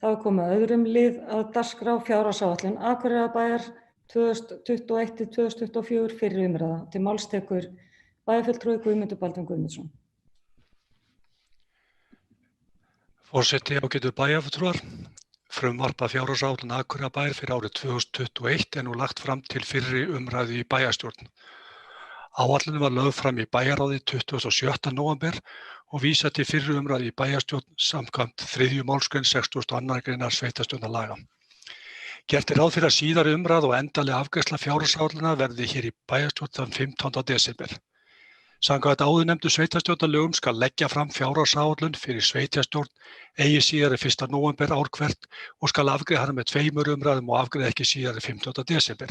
Þá er komið að öðrum lið að dagskrá fjárhagsáætlun Akureyrarbæjar 2021-2024 fyrri umræða. Til máls tekur bæjarfulltrúi Guðmundur Baldvin Guðmundsson. Forseti, ágætu bæjarfulltrúar. Frumvarp að fjárhagsáætlun Akureyrarbæjar fyrir árið 2021 er nú lagt fram til fyrri umræðu í bæjarstjórn. Áætlunin var lögð fram í bæjarráði 27. nóvember og vísað til fyrri umræðu í bæjarstjórn samkvæmt 3. málsgrein 62. greinar sveitarstjórnarlaga. Gert er ráð fyrir að síðari umræða og endanleg afgreiðsla fjárhagsáætlunar verði hér í bæjarstjórn þann 15. desember. Samkvæmt áðurnefndu sveitarstjórnarlögum skal leggja fram fjárhagsáætlun fyrir sveitarstjórn eigi síðar en 1. nóvember ár hvert og skal afgreiða hana með 2 umræðum og afgreiða ekki síðar en 15. desember.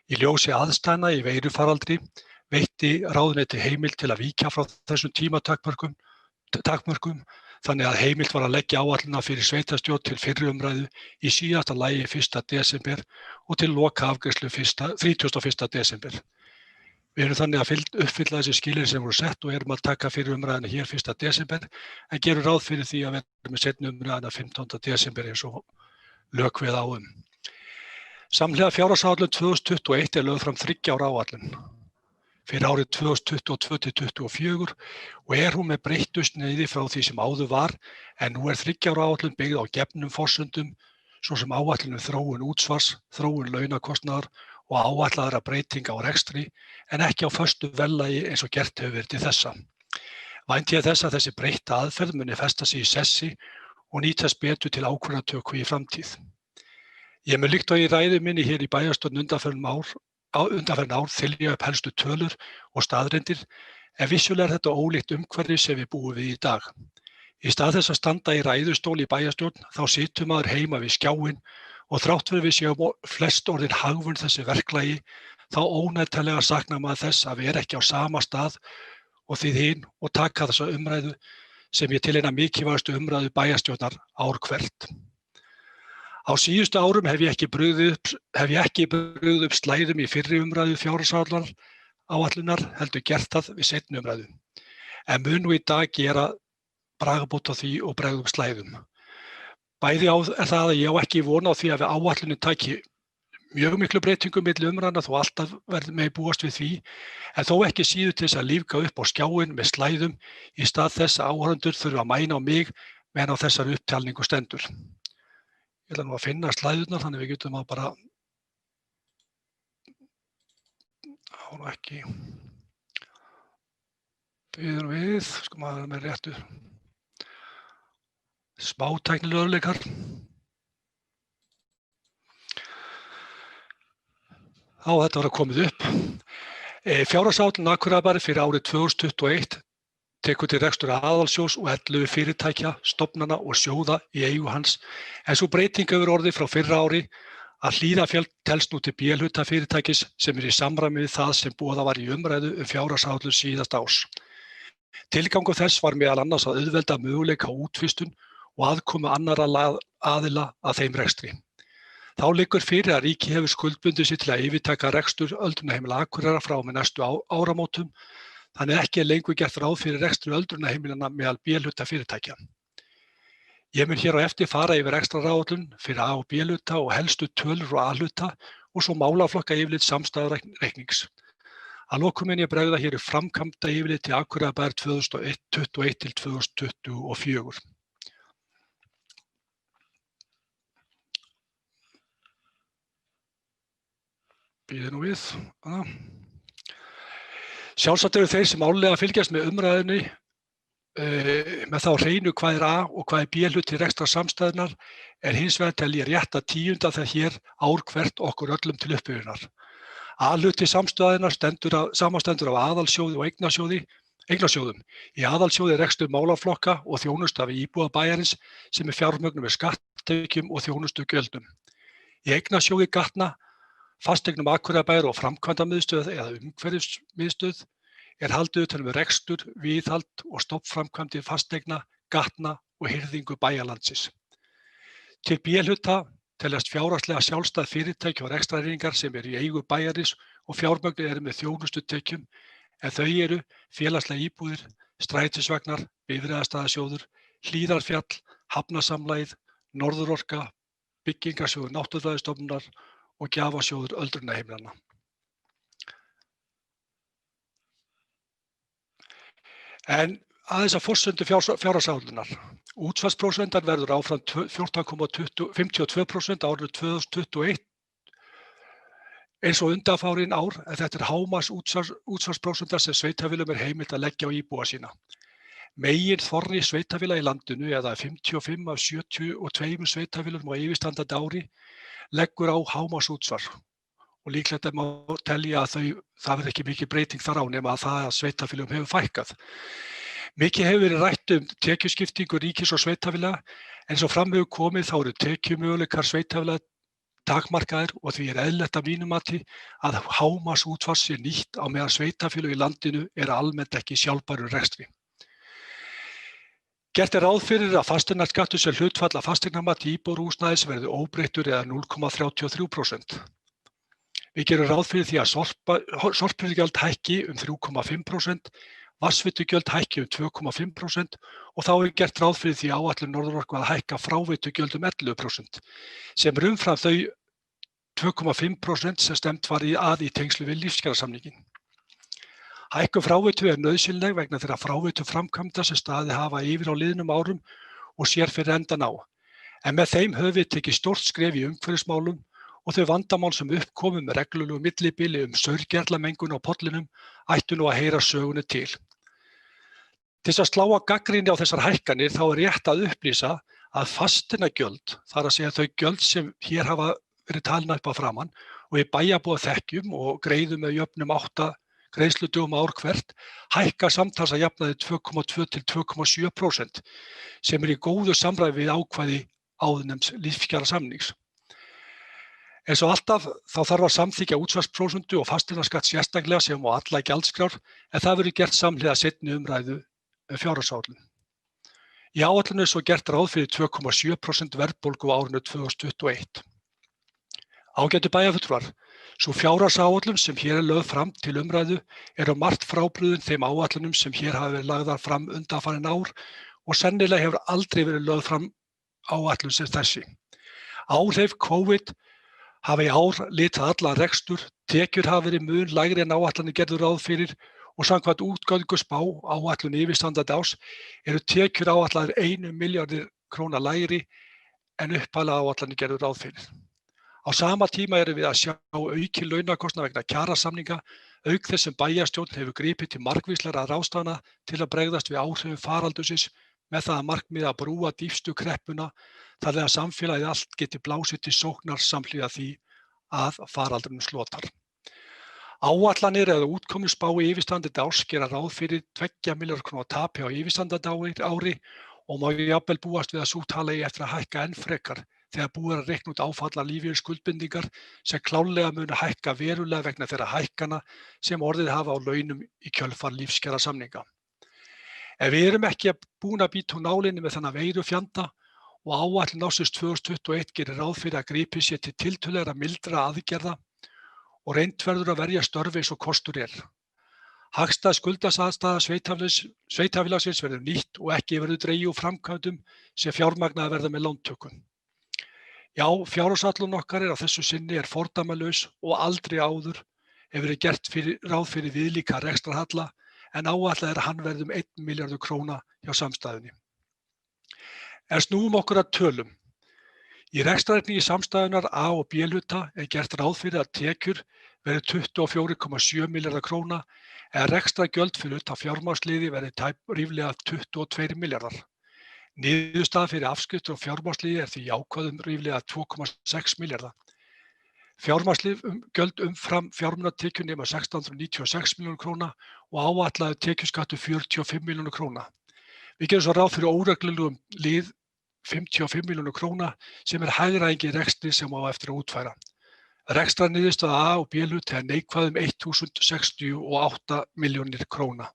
Í ljósi aðstæðna í veirufaraldri veitti ráðuneyti heimild til að víkja frá þessum tímatakmörkum þannig að heimild var að leggja áætlunina fyrir sveitarstjórn til fyrri umræðu í síðasta lagi 1. desember og til loka afgreiðslu 31. desember. Við erum þannig að uppfylla þessi skilyrði sem voru sett og erum að taka fyrir umræðina hér 1. desember en gerum ráð fyrir því að vera með seinni umræðina 15. desember eins og lög kveða á um. Samhliða fjárhagsáætlun 2021 er lögð fram 3 ára áætlun fyrir árið 2022-2024 og er hún með breyttu sniði frá því sem áður var en nú er 3 ára áætlun byggð á gefnum forsendum svo sem áætlun þróun útsvars, þróun launakostnaðar og áætlaðra breytinga á rekstri en ekki á föstu verðlagi eins og gert hefur verið til þessa. Vænti ég þess að þessi breytta aðferð muni festa sig í sessi og nýtast betur til ákvörðunartöku í framtíð. Ég mun líkt og í ræðu minni hér í bæjarstjórn undanfarin ár þylja upp helstu tölur og staðreyndir en vissulega er þetta ólíkt umhverfi sem við búum við í dag. Í stað þess að standa í ræðustóli í bæjarstjórn þá situr maður heima við skjáinn og þrátt fyrir við séum flest orðin hagvön þessi verklagi þá óneitanlega saknar maður þess að vera ekki á sama stað og þið hin og taka þessa umræðu sem ég til eina mikilvægustu umræðu bæjarstjórnar ár hvert. Á síðustu árum hef ég ekki brugðið upp slæðum í fyrri umræðu fjárhagsáætlunar heldur gert það við seinni umræðu. En mun nú í dag gera bragarbót á því og bregða upp slæðum. Bæði er það að ég á ekki von á því að við áætlunin taki mjög miklu breytingum milli umræðna þó alltaf verður með búast við því, en þó ekki síður til þess að lífga upp á skjáinn með slæðum í stað þess að áhorfendur þurfa að mæna á mig meðan á þessari upptalningu stendur. Ég ætla nú að finna slæðurnar þannig við getum að bara ekki bíðum við, sko maður með réttu smátæknilega örleikar. Þetta var að komið upp. Fjárhagsáætlun Akureyrarbæjar fyrir árið 2021 tekur til rekstur aðalsjóðs og 11 fyrirtækja, stofnana og sjóða í eigu hans, en sú breyting hefur orðið frá fyrra ári að Hlíðarfjall telst nú til B-hluta fyrirtækis sem í samræmi við það sem boðað var í umræðu fjárhagsáætlun síðasta árs. Tilgangur þess var meðal annars að auðvelda möguleika á útvistun og aðkomu annarra aðila að þeim rekstri. Þá liggur fyrir að ríkið hefur skuldbundið sig til að yfirtaka rekstur öldrunarheimila Akureyrar frá með næstu áramótum, þannig ekki er lengur gert ráð fyrir rekstri öldrunarheimilanna meðal B-hluta fyrirtækja. Ég mun hér á eftir fara yfir rekstraráætlun fyrir A- og B-hluta og helstu tölur og A-hluta og svo málaflokka yfirlit samstæðureiknings. Að lokum mun ég bregða hér framkvæmda yfirlit til Akureyrarbæjar 2021 til 2024. Bíðið nú við. Sjálfsagt eru þeir sem árlega fylgjast með umræðunni með þá hreinu hvað er A- og hvað er B-hluti rekstrarsamstæðunnar er hins vegar tel ég rétt að tíunda það hér ár hvert okkur öllum til uppbyggunar. A-hluti samstæðunnar samanstendur af aðalsjóði og eignasjóðum. Í aðalsjóði er rekstur málaflokka og þjónusta við íbúa bæjarins sem er fjármögnun með skatttekjum og þjónustugjöldum. Í eignasjóði gatna fasteignum Akureyrarbæjar og framkvæmdamiðstöð eða umhverfismiðstöð er haldið utan um rekstur, viðhald og stofnframkvæmdir fasteigna, gatna og hirðingu bæjarlandsins. Til B-hluta teljast fjárhagslega sjálfstæð fyrirtæki og rekstrareiningar sem eru í eigu bæjarins og fjármögnuð eru með þjónustutekjum en þau eru félagslega íbúðir, strætisvagnar, bifreiðastæðasjóður, Hlíðarfjall, Hafnasamlagið, Norðurorka, Byggingarsjóður Náttúrufræðistofnunar og Gjafasjóður öldrunarheimilanna. En aðeins að forsendu fjárhagsáætlunar. Útsvarsprósentan verður áfram 14,52% árinu 2021 eins og undanfarin ár, en þetta er hámarks útsvarsprósenta sem sveitarfélögum heimilt að leggja á íbúa sína. Meginþorri sveitarfélaga í landinu, eða 55 af 72 sveitarfélögum á yfirstandandi ári, leggur á hámarksútsvar og líklegt má telja að það verður ekki mikil breyting þar á nema að það að sveitarfélögum hefur fækkað. Mikið hefur verið rætt tekjuskiptingu ríkis og sveitarfélaga, en svo fram hefur komið þá eru tekjumöguleikar sveitarfélaga takmarkaðir og því eðlilegt að mínu mati að hámarksútsvar sé nýtt á meðan sveitarfélög í landinu eru almennt ekki í sjálfbærum rekstri. Gert er ráð fyrir að fasteignaskattur sem hlutfall af fasteignamati íbúðarhúsnæðis verði óbreyttur eða 0,33%. Við gerum ráð fyrir því að sorphirðugjöld hækki 3,5%, vatnsveitugjöld hækki 2,5% og þá er gert ráð fyrir því áætlun Norðurorku að hækka fráveitugjöld 11%, sem umfram þau 2,5% sem stefnt var í tengslu við lífskjarasamninginn. Hækkun fráveitu er nauðsynleg vegna þeirra fráveituframkvæmda sem staðið hafa yfir á liðnum árum og sér fyrir endan á. En með þeim höfum við tekið stórt skref í umhverfismálum og þau vandamál sem uppkomu með reglulegu millibili saurgerlamengun á pollinum ættu nú að heyra sögunni til. Til þess að slá að gagnrýni á þessar hækkanir þá er rétt að upplýsa að fasteignagjöld, þar að segja þau gjöld sem hér hafa verið talin upp á framan og í bæjarbúa þekkjum og greiðum með jöfnum 8 greiðsludögum ár hvert, hækka samtals að jafnaði 2,2 til 2,7% sem í góðu samræmi við ákvæði áðurnefnds lífskjarasamnings. Eins og alltaf þá þarf að samþykkja útsvarsprósentu og fasteignaskatt sérstaklega sem á alla gjaldskrár, en það verður gert samhliða seinni umræðu fjárhagsáætlun. Í áætlunni er svo gert ráð fyrir 2,7% verðbólgu á árinu 2021. Ágætu bæjarfulltrúar, sú fjárhagsáætlun sem hér er lögð fram til umræðu er á margt frábrugðin þeim áætlunum sem hér hafa verið lagðar fram undanfarin ár og sennilega hefur aldrei verið lögð fram áætlun sem þessi. Áhrif COVID hafa í ár litað allan rekstur, tekjur hafa verið mun lægri en áætlanir gerðu ráð fyrir og samkvæmt útgönguspá áætlun yfirstandandi árs eru tekjur áætlaðir 1 milljarður króna lægri en upphaflega áætlanir gerðu ráð fyrir. Á sama tíma erum við að sjá aukin launakostnað vegna kjarasamninga, auk þess sem bæjarstjórn hefur gripið til margvíslegra ráðstafana til að bregðast við áhrifum faraldursins með það að markmiði að brúa dýpstu kreppuna þannig að samfélagið allt geti blásið til sóknar samhliða því að faraldrinum slotar. Áætlanir eða útkomuspá í yfirstandandi árs gera ráð fyrir 2 milljarða króna tapi á yfirstandandi ári og má jafnvel búast við að sú tala eigi eftir að hækka enn frekar þegar búið er að reikna út áfalla lífeyrisskuldbindingar sem klárlega munu hækka verulega vegna þeirra hækkana sem orðið hafa á launum í kjölfar lífskjarasamninga. Ef við erum ekki búin að bíta úr nálinni með þennan veirufjanda og áætlun ársins 2021 gerir ráð fyrir að gripið sé til tiltölulega mildra aðgerða og reynt verður að verja störf eins og kostur er. Hagstæð skuldastaða sveitarfélagsins verður nýtt og ekki verður dregið úr framkvæmdum sem fjármagnaðar verða með lántökum. Já, fjárhagsáætlun okkar á þessu sinni er fordæmalaus og aldrei áður hefur verið gert ráð fyrir viðlíka rekstrarhalla en áætlað er að hann verði 1 milljarður króna hjá samstæðunni. En snúum okkur að tölum. Í rekstrarreikningi samstæðunnar A og B hluta er gert ráð fyrir að tekjur verði 24,7 milljarðar króna en rekstrargjöld fyrir utan fjármagnsliði verði ríflega 22 milljarðar. Niðurstaða fyrir afskriftir og fjármagnsliði er því jákvæð ríflega 2,6 milljarða. Fjármagnsgjöld umfram fjármunatekjur nema 1696 milljónir króna og áætlaður tekjuskattur 45 milljónir króna. Við gerum svo ráð fyrir óreglulegum lið 55 milljónir króna sem er hagræðing í rekstri sem á eftir að útfæra. Rekstrarniðurstaða A og B hluta er neikvæð 1068 milljónir króna.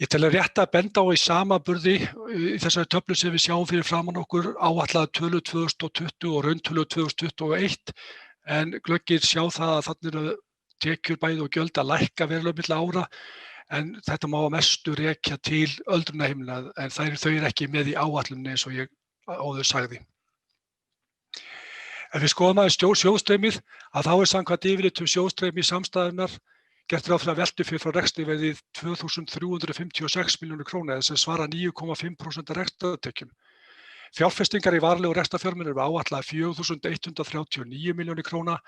Ég tel að rétt að benda á í samanburði í þessari töflu sem við sjáum fyrir framan okkur áætlaða tölu 2020 og rauntölu 2021 en glöggir sjá það að þarna eru tekjur bæði og gjöld að lækka verulega milli ára en þetta má að mestu rekja til öldrunarheimila en þau eru ekki með í áætlunni eins og ég áður sagði. Ef við skoðum aðeins sjóðstreymið, að þá samkvæmt yfirlitum sjóðstreymi samstæðunnar gert ráð fyrir að veltufé frá rekstri verði 2.356 milljónir króna, sem svara 9,5% af rekstrartekjum. Fjárfestingar í varanlegu rekstrarfjármunum eru áætlaðar 4.139 milljónir króna,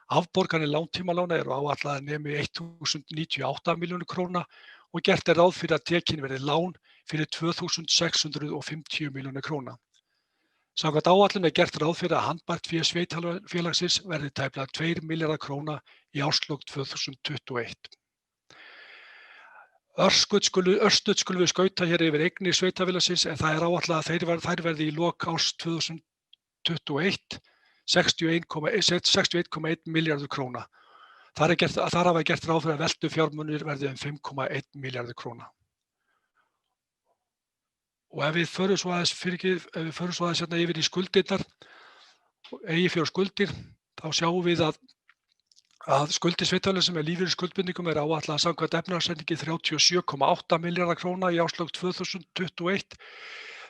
afborganir langtímalána eru áætlaðar nemi 1.098 milljónir króna og gert ráð fyrir að tekin verði lán fyrir 2.650 milljónir króna. Samkvæmt áætlun gert ráð fyrir að handbært fé sveitarfélagsins verði tæplega 2 milljarðar króna í árslok 2021. Örstutt skulum við skauta hér yfir eignir sveitarfélagsins en það áætlað að þær verði í lok árs 2021 61,1 milljarður króna. Þar hafa gert ráð fyrir að veltufjármunir verði 5,1 milljarður króna. Og ef við förum svo aðeins hérna yfir í skuldirnar, eigið fé og skuldir, þá sjáum við að skuldir sveitarfélagsins sem lífeyrisskuldbindingum áætlað samkvæmt efnahagsreikningi 37,8 milljarðar króna í árslok 2021.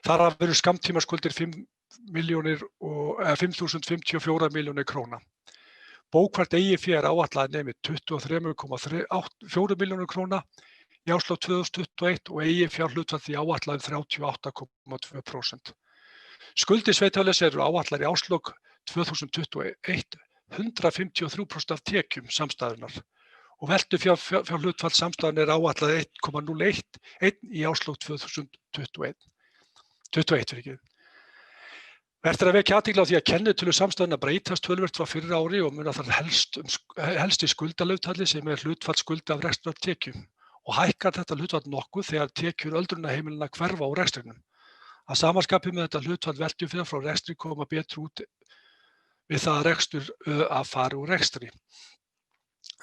Þar af eru skammtímaskuldir 5.054 milljónir króna. Bókfært eigið fé áætlað nemi 23,4 milljónir króna í árslok 2021 og eigið fjárhlutfall því áætlað 38,2%. Skuldir sveitarfélagsins eru áætlaðar í árslok 2021 153% af tekjum samstæðunnar og veltufjárhlutfall samstæðunnar áætlað 1,01 í árslok 2021. Vert að vekja athygli á því að kennitölur samstæðunnar breytast töluvert frá fyrra ári og muna þar helst í skuldalauftalli sem hlutfall skulda af rekstrartekjum og hækkar þetta hlutfall nokkuð þegar tekjur öldrunarheimilanna hverfa úr rekstrinum. Að sama skapi með þetta hlutfall veltufjár frá rekstri koma betur út við það að rekstur að fara úr rekstri.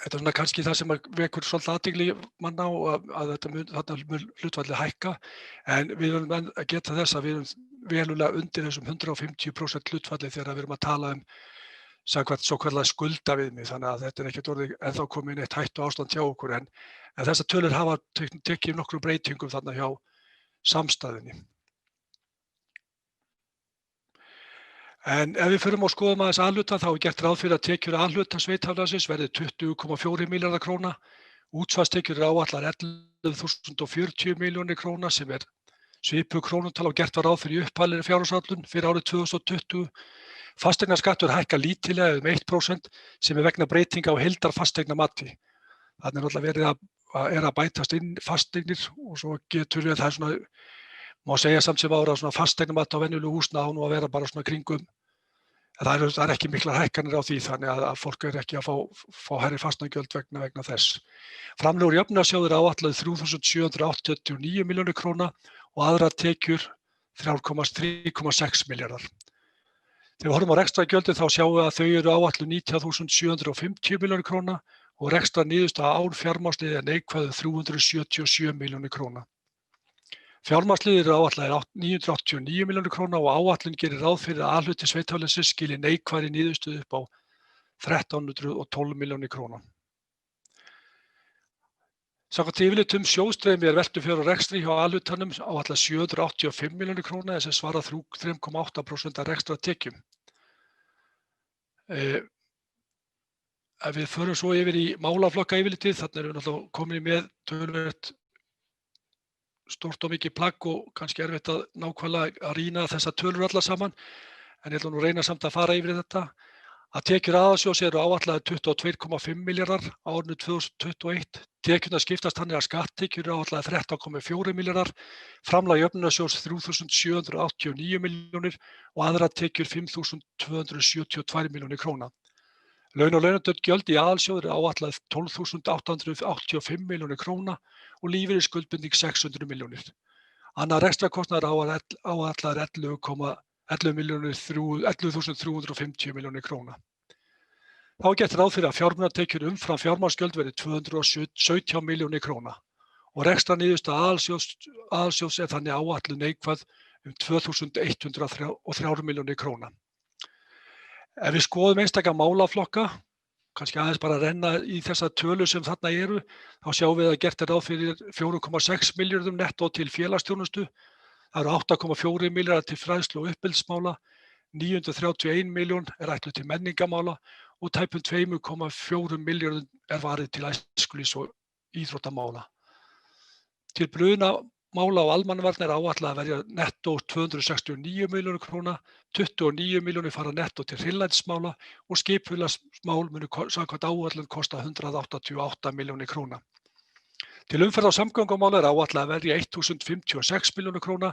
Þetta er kannski það sem vekur svolítið athygli manna á að þetta mun hlutfallið hækka en við verðum að geta þess að við erum verulega undir þessum 150% hlutfalli þegar við erum að tala samkvæmt svokallað skuldaviðmið, þannig að þetta er ekkert orðið ennþá komin eitt hættu ástand hjá okkur en þessar tölur hafa tekið nokkrum breytingum þarna hjá samstæðunni. En ef við förum og skoðum aðeins A-hluta þá gert ráð fyrir að tekjur A-hluta sveitarfélagsins verði 20,4 milljarðar króna, útsvarstekjur áætlaðar 11.040 milljónir króna sem svipuð krónutala og gert var ráð fyrir í upphaflegri fjárhagsáætlun fyrir árið 2020. Fasteignaskattur hækkar lítillega 1% sem vegna breytinga á heildarfasteignamati. Þannig náttúrulega verið að bætast inn fasteignir og svo getur við það svona, má segja samt sem ára svona fasteignamat á venjulegu húsna á nú að vera bara svona kringum. Það er ekki miklar hækkanir á því þannig að fólk ekki að fá hærri fasteignagjöld vegna þess. Framlög úr jöfnunarsjóði áætlaðar 3.789 milljónir króna og aðrar tekjur 3,6 milljarðar. Þegar við horfum á rekstrargjöldin þá sjáum við að þau eru áætluð 19.750 milljónir króna og rekstrarniðurstaða án fjármagnsliðar neikvæð 377 milljónir króna. Fjármagnsliðir eru áætlaðir 989 milljónir króna og áætlun gerir ráð fyrir að A-hluti sveitarfélagsins skili neikvæðri niðurstöðu upp á 1.312 milljónir króna. Samkvæmt yfirlitum sjóðstreymi veltufjár og rekstri hjá A-hlutanum áætlað 785 milljónir króna sem svarar 3,8% af rekstrartekjum. Ef við förum svo yfir í málaflokka yfirlitið, þannig erum við náttúrulega komin með töluvert stórt og mikið plagg og kannski erfitt að nákvæmlega að rýna þessar tölur allar saman, en ég ætla nú að reyna samt að fara yfir þetta. Að tekjur aðalsjóðs eru áætlaðar 22,5 milljarðar á árinu 2021. Tekjurnar skiptast þannig að skatttekjur eru áætlaðar 13,4 milljarðar, framlag jöfnunarsjóðs 3.789 milljónir og aðrar tekjur 5.272 milljónir króna. Laun og launagjöld í aðalsjóði eru áætlaðar 12.885 milljónir króna og lífeyrisskuldbinding 600 milljónir. Annar rekstrarkostnaður áætlaðar 11.350 milljónir króna. Þá er gert ráð fyrir að fjármunatekjur umfram fjármagnsgjöld verði 217 milljónir króna og rekstrarniðurstaða aðalsjóðs þannig áætluð neikvæð 2.103 milljónir króna. Ef við skoðum einstaka málaflokka, kannski aðeins bara að renna í þessar tölur sem þarna eru, þá sjáum við að gert ráð fyrir 4,6 milljörðum nettó til félagsþjónustu. Það eru 8,4 milljarðar til fræðslu og uppeldismála, 931 milljón er ætluð til menningarmála og tæpum 2,4 milljörðum er varið til æskulýðs- og íþróttamála. Til brunamála og almannavarna er áætlað að verja nettó 269 milljónir króna, 29 milljónir fara nettó til hreinlætismála og skipulagsmál munu samkvæmt áætlun kosta 188 milljónir króna. Til umferðar- og samgöngumála er áætlað að verja 1.056 milljónir króna,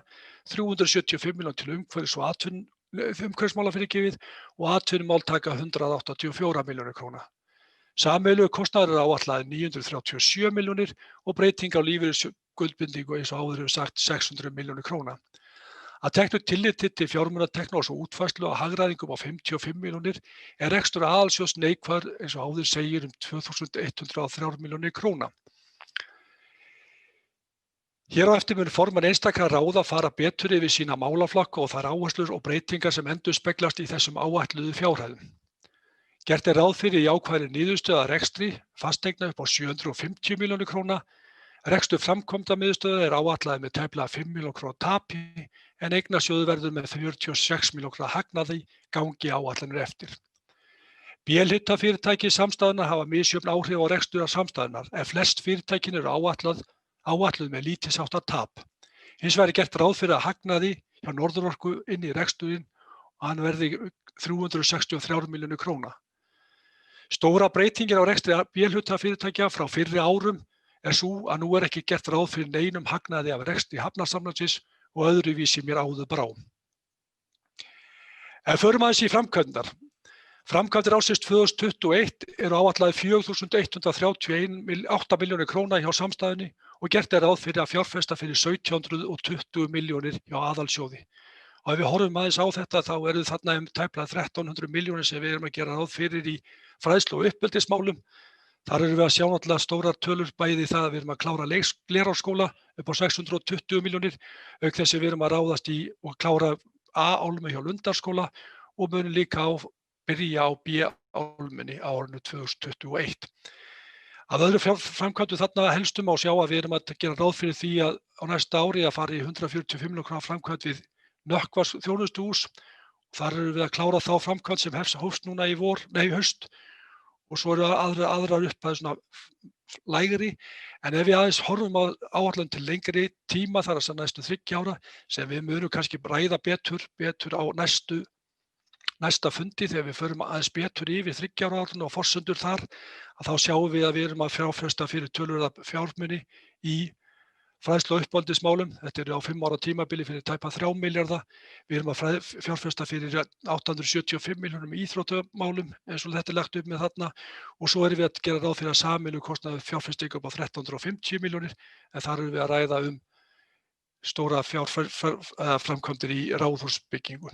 375 milljónir til umhverfis- og umhverfismála og atvinnumál taka 184 milljónir króna. Sameiginlegur kostnaður er áætlaður 937 milljónir og breyting á lífeyrisskuldbindingu eins og áður hefur sagt 600 milljónir króna. Að teknu tilliti til fjármunatekna og svo útfærslu og hagræðingum á 55 milljónir er rekstur aðalsjóðs neikvæður eins og áður segir 2.103 milljónir króna. Hér á eftir mun formenn einstakra ráða fara betur yfir sína málaflokka og þær áherslur og breytingar sem endurspeglast í þessum áætluðu fjárhæðum. Gert er ráð fyrir jákvæðri niðurstöðu að rekstri fasteigna upp á 750 milljónir króna. Rekstur framkvæmdamiðstöðvar er áætlaður með tæplega 5 milljónir króna tapi en eignasjóður verður með 46 milljónir króna hagnaði gangi áætlanir eftir. B-hlutafyrirtæki samstæðunnar hafa misjöfn áhrif á rekstur af samstæðunnar en flest fyrirtækin eru áætluð með lítilsháttar tap. Hins vegar er gert ráð fyrir að hagnaði hjá Norðurorku inn í reksturinn og hann verði 363 milljónir króna. Stóra breytingin á rekstri B-hlutafyrirtækja frá fyrri árum er sú að nú er ekki gert ráð fyrir neinum hagnaði af rekstri Hafnasamlagsins og öðruvísi mér áður brá. Ef förum aðeins í framkvæmdar. Framkvæmdir ársins 2021 eru áætlaðar 4.138 milljónir króna hjá samstæðunni og gert er ráð fyrir að fjárfesta fyrir 1720 milljónir hjá aðalsjóði. Og ef við horfum aðeins á þetta þá eru þarna tæplega 1300 milljónir sem við erum að gera ráð fyrir í fræðslu og uppeldismálum. Þar erum við að sjá náttúrulega stórar tölur bæði það að við erum að klára Glerárskóla upp á 620 milljónir, auk þess að við erum að ráðast í og klára A-álmu hjá Lundarskóla og munum líka byrja á B-álmunni á árinu 2021. Að öðru framkvæmdum þarna helstum má sjá að við erum að gera ráð fyrir því að á næsta ári að fara í 145 milljóna króna framkvæmd við Nökkvas þjónustuhús. Þar erum við að klára þá framkvæmd sem hófst núna í haust og svo eru aðrar upphæðir svona lægri. En ef við aðeins horfum á áætlun til lengri tíma þar að næstu 30 ára sem við munum kannski ræða betur á næsta fundi þegar við förum aðeins betur yfir 30 ára áætlun og forsendur þar, að þá sjáum við að við erum að fjárfesta fyrir töluverða fjármuni í fræðslu og uppeldismálum. Þetta eru á 5 ára tímabili fyrir tæpa 3 milljarða. Við erum að fjárfesta fyrir 875 milljónum í íþróttamálum eins og þetta er lagt upp með þarna og svo erum við að gera ráð fyrir að sameiginlegur kostnaður fjárfestingu upp á 1350 milljónir en þar erum við að ræða stóra framkvæmdir í ráðhúsbyggingu.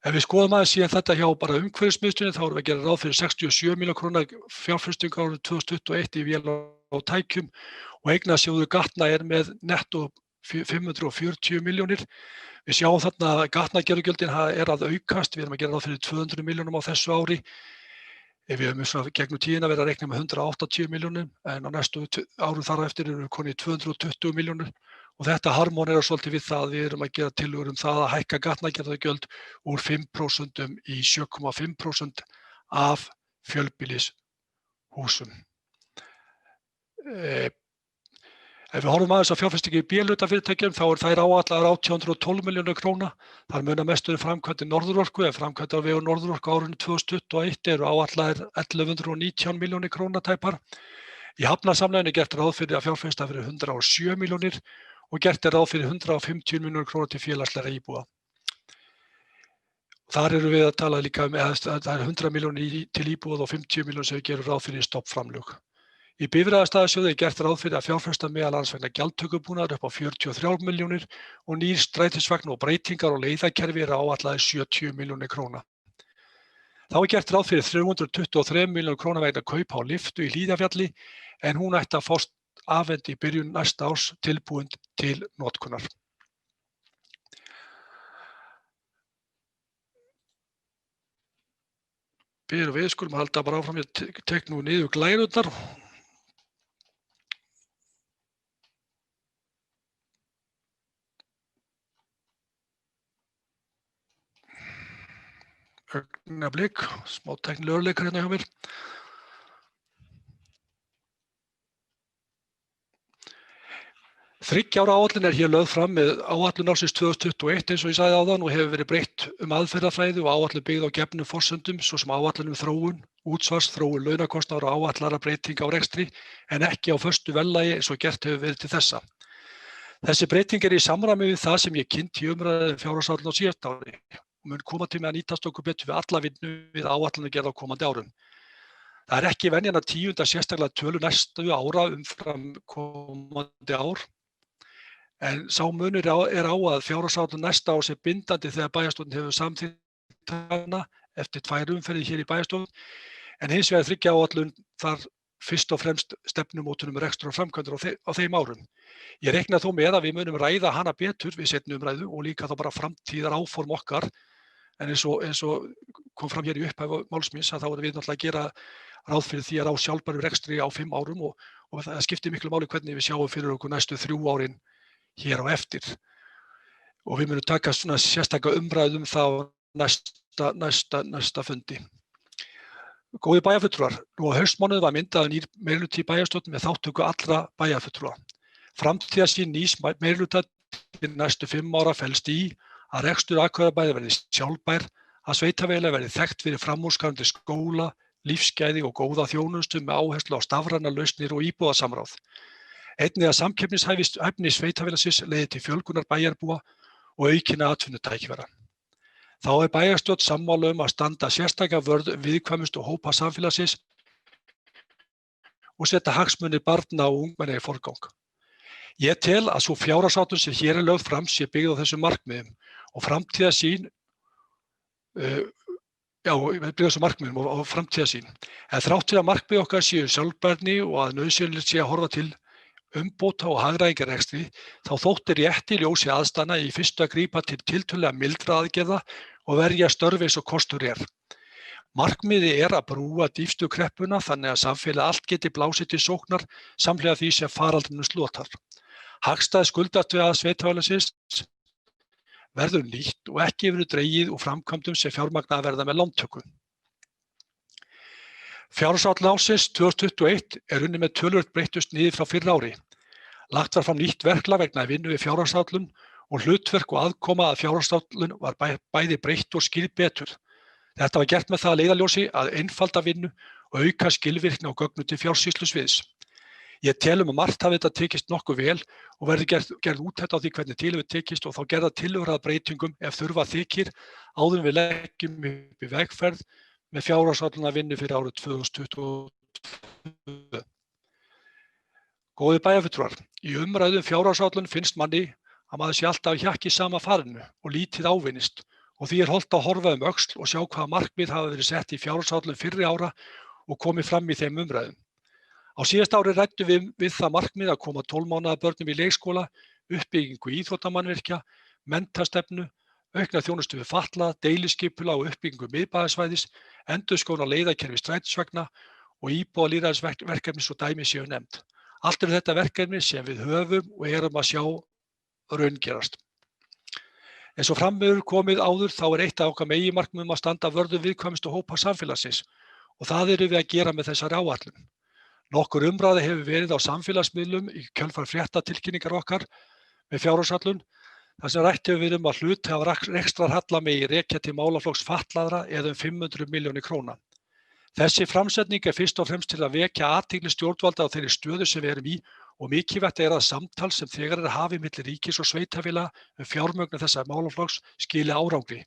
Ef við skoðum aðeins síðan þetta hjá bara umhverfismiðstöðinni þá erum við að gera ráð fyrir 67 milljóna króna fjárfestingu árið 2021 í vél og tækjum og eignasjóður Gatna er með nettó 540 milljónir. Við sjáum þarna að gatnagerðargjöldin er að aukast, við erum að gera ráð fyrir 200 milljónum á þessu ári. Við höfum gegnum tíðina verið að reikna með 180 milljónum en á næstu árum þar á eftir erum við konið í 220 milljónir. Og þetta harmonerar svolítið við það að við erum að gera tillögur það að hækka gatnagerðargjöld úr 5% í 7,5% af fjölbýlishúsum. Ef við horfum aðeins á fjárfestingu í B-hlutafyrirtækjum þá þær áætlaðar 812 milljónir króna. Þar munar mestu framkvæmdir Norðurorku en framkvæmdir á vegum Norðurorku á árinu 2021 eru áætlaðar 1119 milljónir króna tæpar. Í Hafnasamlaginu er gert ráð fyrir að fjárfesta fyrir 107 milljónir og gert er ráð fyrir 150 milljónir króna til félagslegra íbúða. Þar erum við að tala líka það er 100 milljónir til íbúða og 50 milljónir sem við gerum ráð fyrir stofnframlög. Í Bifreiðastæðasjóði er gert ráð fyrir að fjárfesta meðal annars vegna gjaldtökubúnaðar upp á 43 milljónir og nýr strætisvagn og breytingar og leiðakerfi eru áætlaðir 70 milljónir króna. Þá er gert ráð fyrir 323 milljónir króna vegna kaupa á lyftu í Hlíðarfjalli en hún ætti að fást afhent í byrjun næsta árs tilbúin til notkunar. Við skulum halda bara áfram, ég tek nú niður glærurnar. Augnablik, smá tæknilegur örðuleikar hérna hjá mér. Þriggja ára áætlun hér lögð fram með áætlun ársins 2021 eins og ég sagði áðan og hefur verið breytt aðferðafræði og áætlun byggð á gefnum forsendum svo sem áætlun þróun, útsvars, þróun launakostnaðar og áætlaðra breytinga á rekstri en ekki á föstu verðlagi eins og gert hefur verið til þessa. Þessi breyting í samræmi við það sem ég kynnti í umræðu fjárhagsáætlun á síðasta ári og mun koma til með að nýtast okkur betur við alla vinnu við áætlunargerð á komandi árum. Það ekki venjan að tíunda sérstaklega tölu næstu ára umfram komandi ár. En sá munur er á að fjárhagsáætlun næsta árs bindandi þegar bæjarstjórn hefur samþykkt hana eftir 2 umferðir hér í bæjarstjórn, en hins vegar þriggja áætlun þar fyrst og fremst stefnumótun rekstur og framkvæmdir á þeim árum. Ég reikna þó með að við munum ræða hana betur við seinni umræðu og líka þá bara framtíðar áform okkar, en eins og kom fram hér í upphafi máls míns að þá erum við náttúrulega að gera ráð fyrir því að ná sjálfbærum rekstri á 5 árum og það skiptir miklu máli hvernig við sjáum fyrir okkur næstu 3 árin hér á eftir og við munum taka svona sérstaka umræðu það á næsta fundi. Góðir bæjarfulltrúar, nú á haustmánuði var myndaður nýr meirihluti í bæjarstjórn með þátttöku allra bæjarfulltrúa. Framtíðarsýn nýs meirihluta til næstu 5 ára felst í að rekstur Akureyrarbæjar verði sjálfbær, að sveitarfélagið verði þekkt fyrir framúrskarandi skóla, lífsgæði og góða þjónustu með áherslu á stafrænar lausnir og íbúðasamráð. Einnig að samkeppnishæfni sveitarfélagsins leiði til fjölgunar bæjarbúa og aukinna atvinnutækifæra. Þá bæjarstjórn sammála að standa sérstaka vörð viðkvæmustu hópa samfélagsins og setja hagsmuni barna og ungmenna í forgang. Ég tel að sú fjárhagsáætlun sem hér lögð fram sé byggð á þessum markmiðum og framtíðarsýn og framtíðarsýn. En þrátt fyrir að markmið okkar séu sjálfbærni og að nauðsynlegt sé að horfa til umbóta og hagræðingarrekstri, þá þótti rétt í ljósi aðstæðna í fyrstu að grípa til tiltölulega mildra aðgerða og verja störf eins og kostur er. Markmiðið er að brúa dýpstu kreppuna þannig að samfélagið allt geti blásið til sóknar samhliða því sem faraldrinum slotar. Hagstæð skuldastöðu sveitarfélagsins verður nýtt og ekki verður dregið úr framkvæmdum sem fjármagnaðar verða með lántöku. Fjárhagsáætlun ársins 2021 unnið með töluvert breyttu sniði frá fyrra ári. Lagt var fram nýtt verklag vegna vinnu við fjárhagsáætlun og hlutverk og aðkoma að fjárhagsáætlun var bæði breytt og skýrð betur. Þetta var gert með það að leiðarljósi að einfalda vinnu og auka skilvirkni á gögnum til fjársýslusviðs. Ég tel að margt hafi þetta tekist nokkuð vel og verði gerð úttekt á því hvernig til hefur tekist og þá gerða tillögur að breytingum ef þurfa þykir áður en við leggjum upp í vegferð með fjárhagsáætlunarvinnu fyrir árið 2022. Góðir bæjarfulltrúar, í umræðu fjárhagsáætlun finnst manni að maður sé alltaf hjakk í sama farinu og lítið ávinnist og því hollt að horfa öxl og sjá hvaða markmið hafa verið sett í fjárhagsáætlun fyrri ára og komið fram í þeim umræðum. Á síðasta ári ræddum við það markmið að koma 12 mánaða börnum í leikskóla, uppbyggingu íþróttamannvirkja, menntastefnu, aukna þjónustu við fatlaða, deiliskipulag og uppbyggingu miðbæjarsvæðis, endurskoðun á leiðakerfi strætisvagna og íbúalýðræðisverkefni svo dæmi séu nefnd. Allt þetta verkefni sem við höfum og erum að sjá raungerast. Eins og fram hefur komið áður þá eitt af okkar meginmarkmiðum að standa vörð um viðkvæmustu hópa samfélagsins og það erum við að gera með þessari áætlun. Nokkur umræða hefur verið á samfélagsmiðlum í kjölfar fréttatilkynningar okkar með fjárhagsáætlun þar sem rætt hefur verið að hluti af rekstrarhalla megi rekja til málaflokks fatlaðra eða 500 milljónir króna. Þessi framsetning fyrst og fremst til að vekja athygli stjórnvalda á þeirri stöðu sem við erum í og mikilvægt að samtal sem þegar hafið milli ríkis og sveitarfélaga fjármögnun þessa málaflokks skili árangri,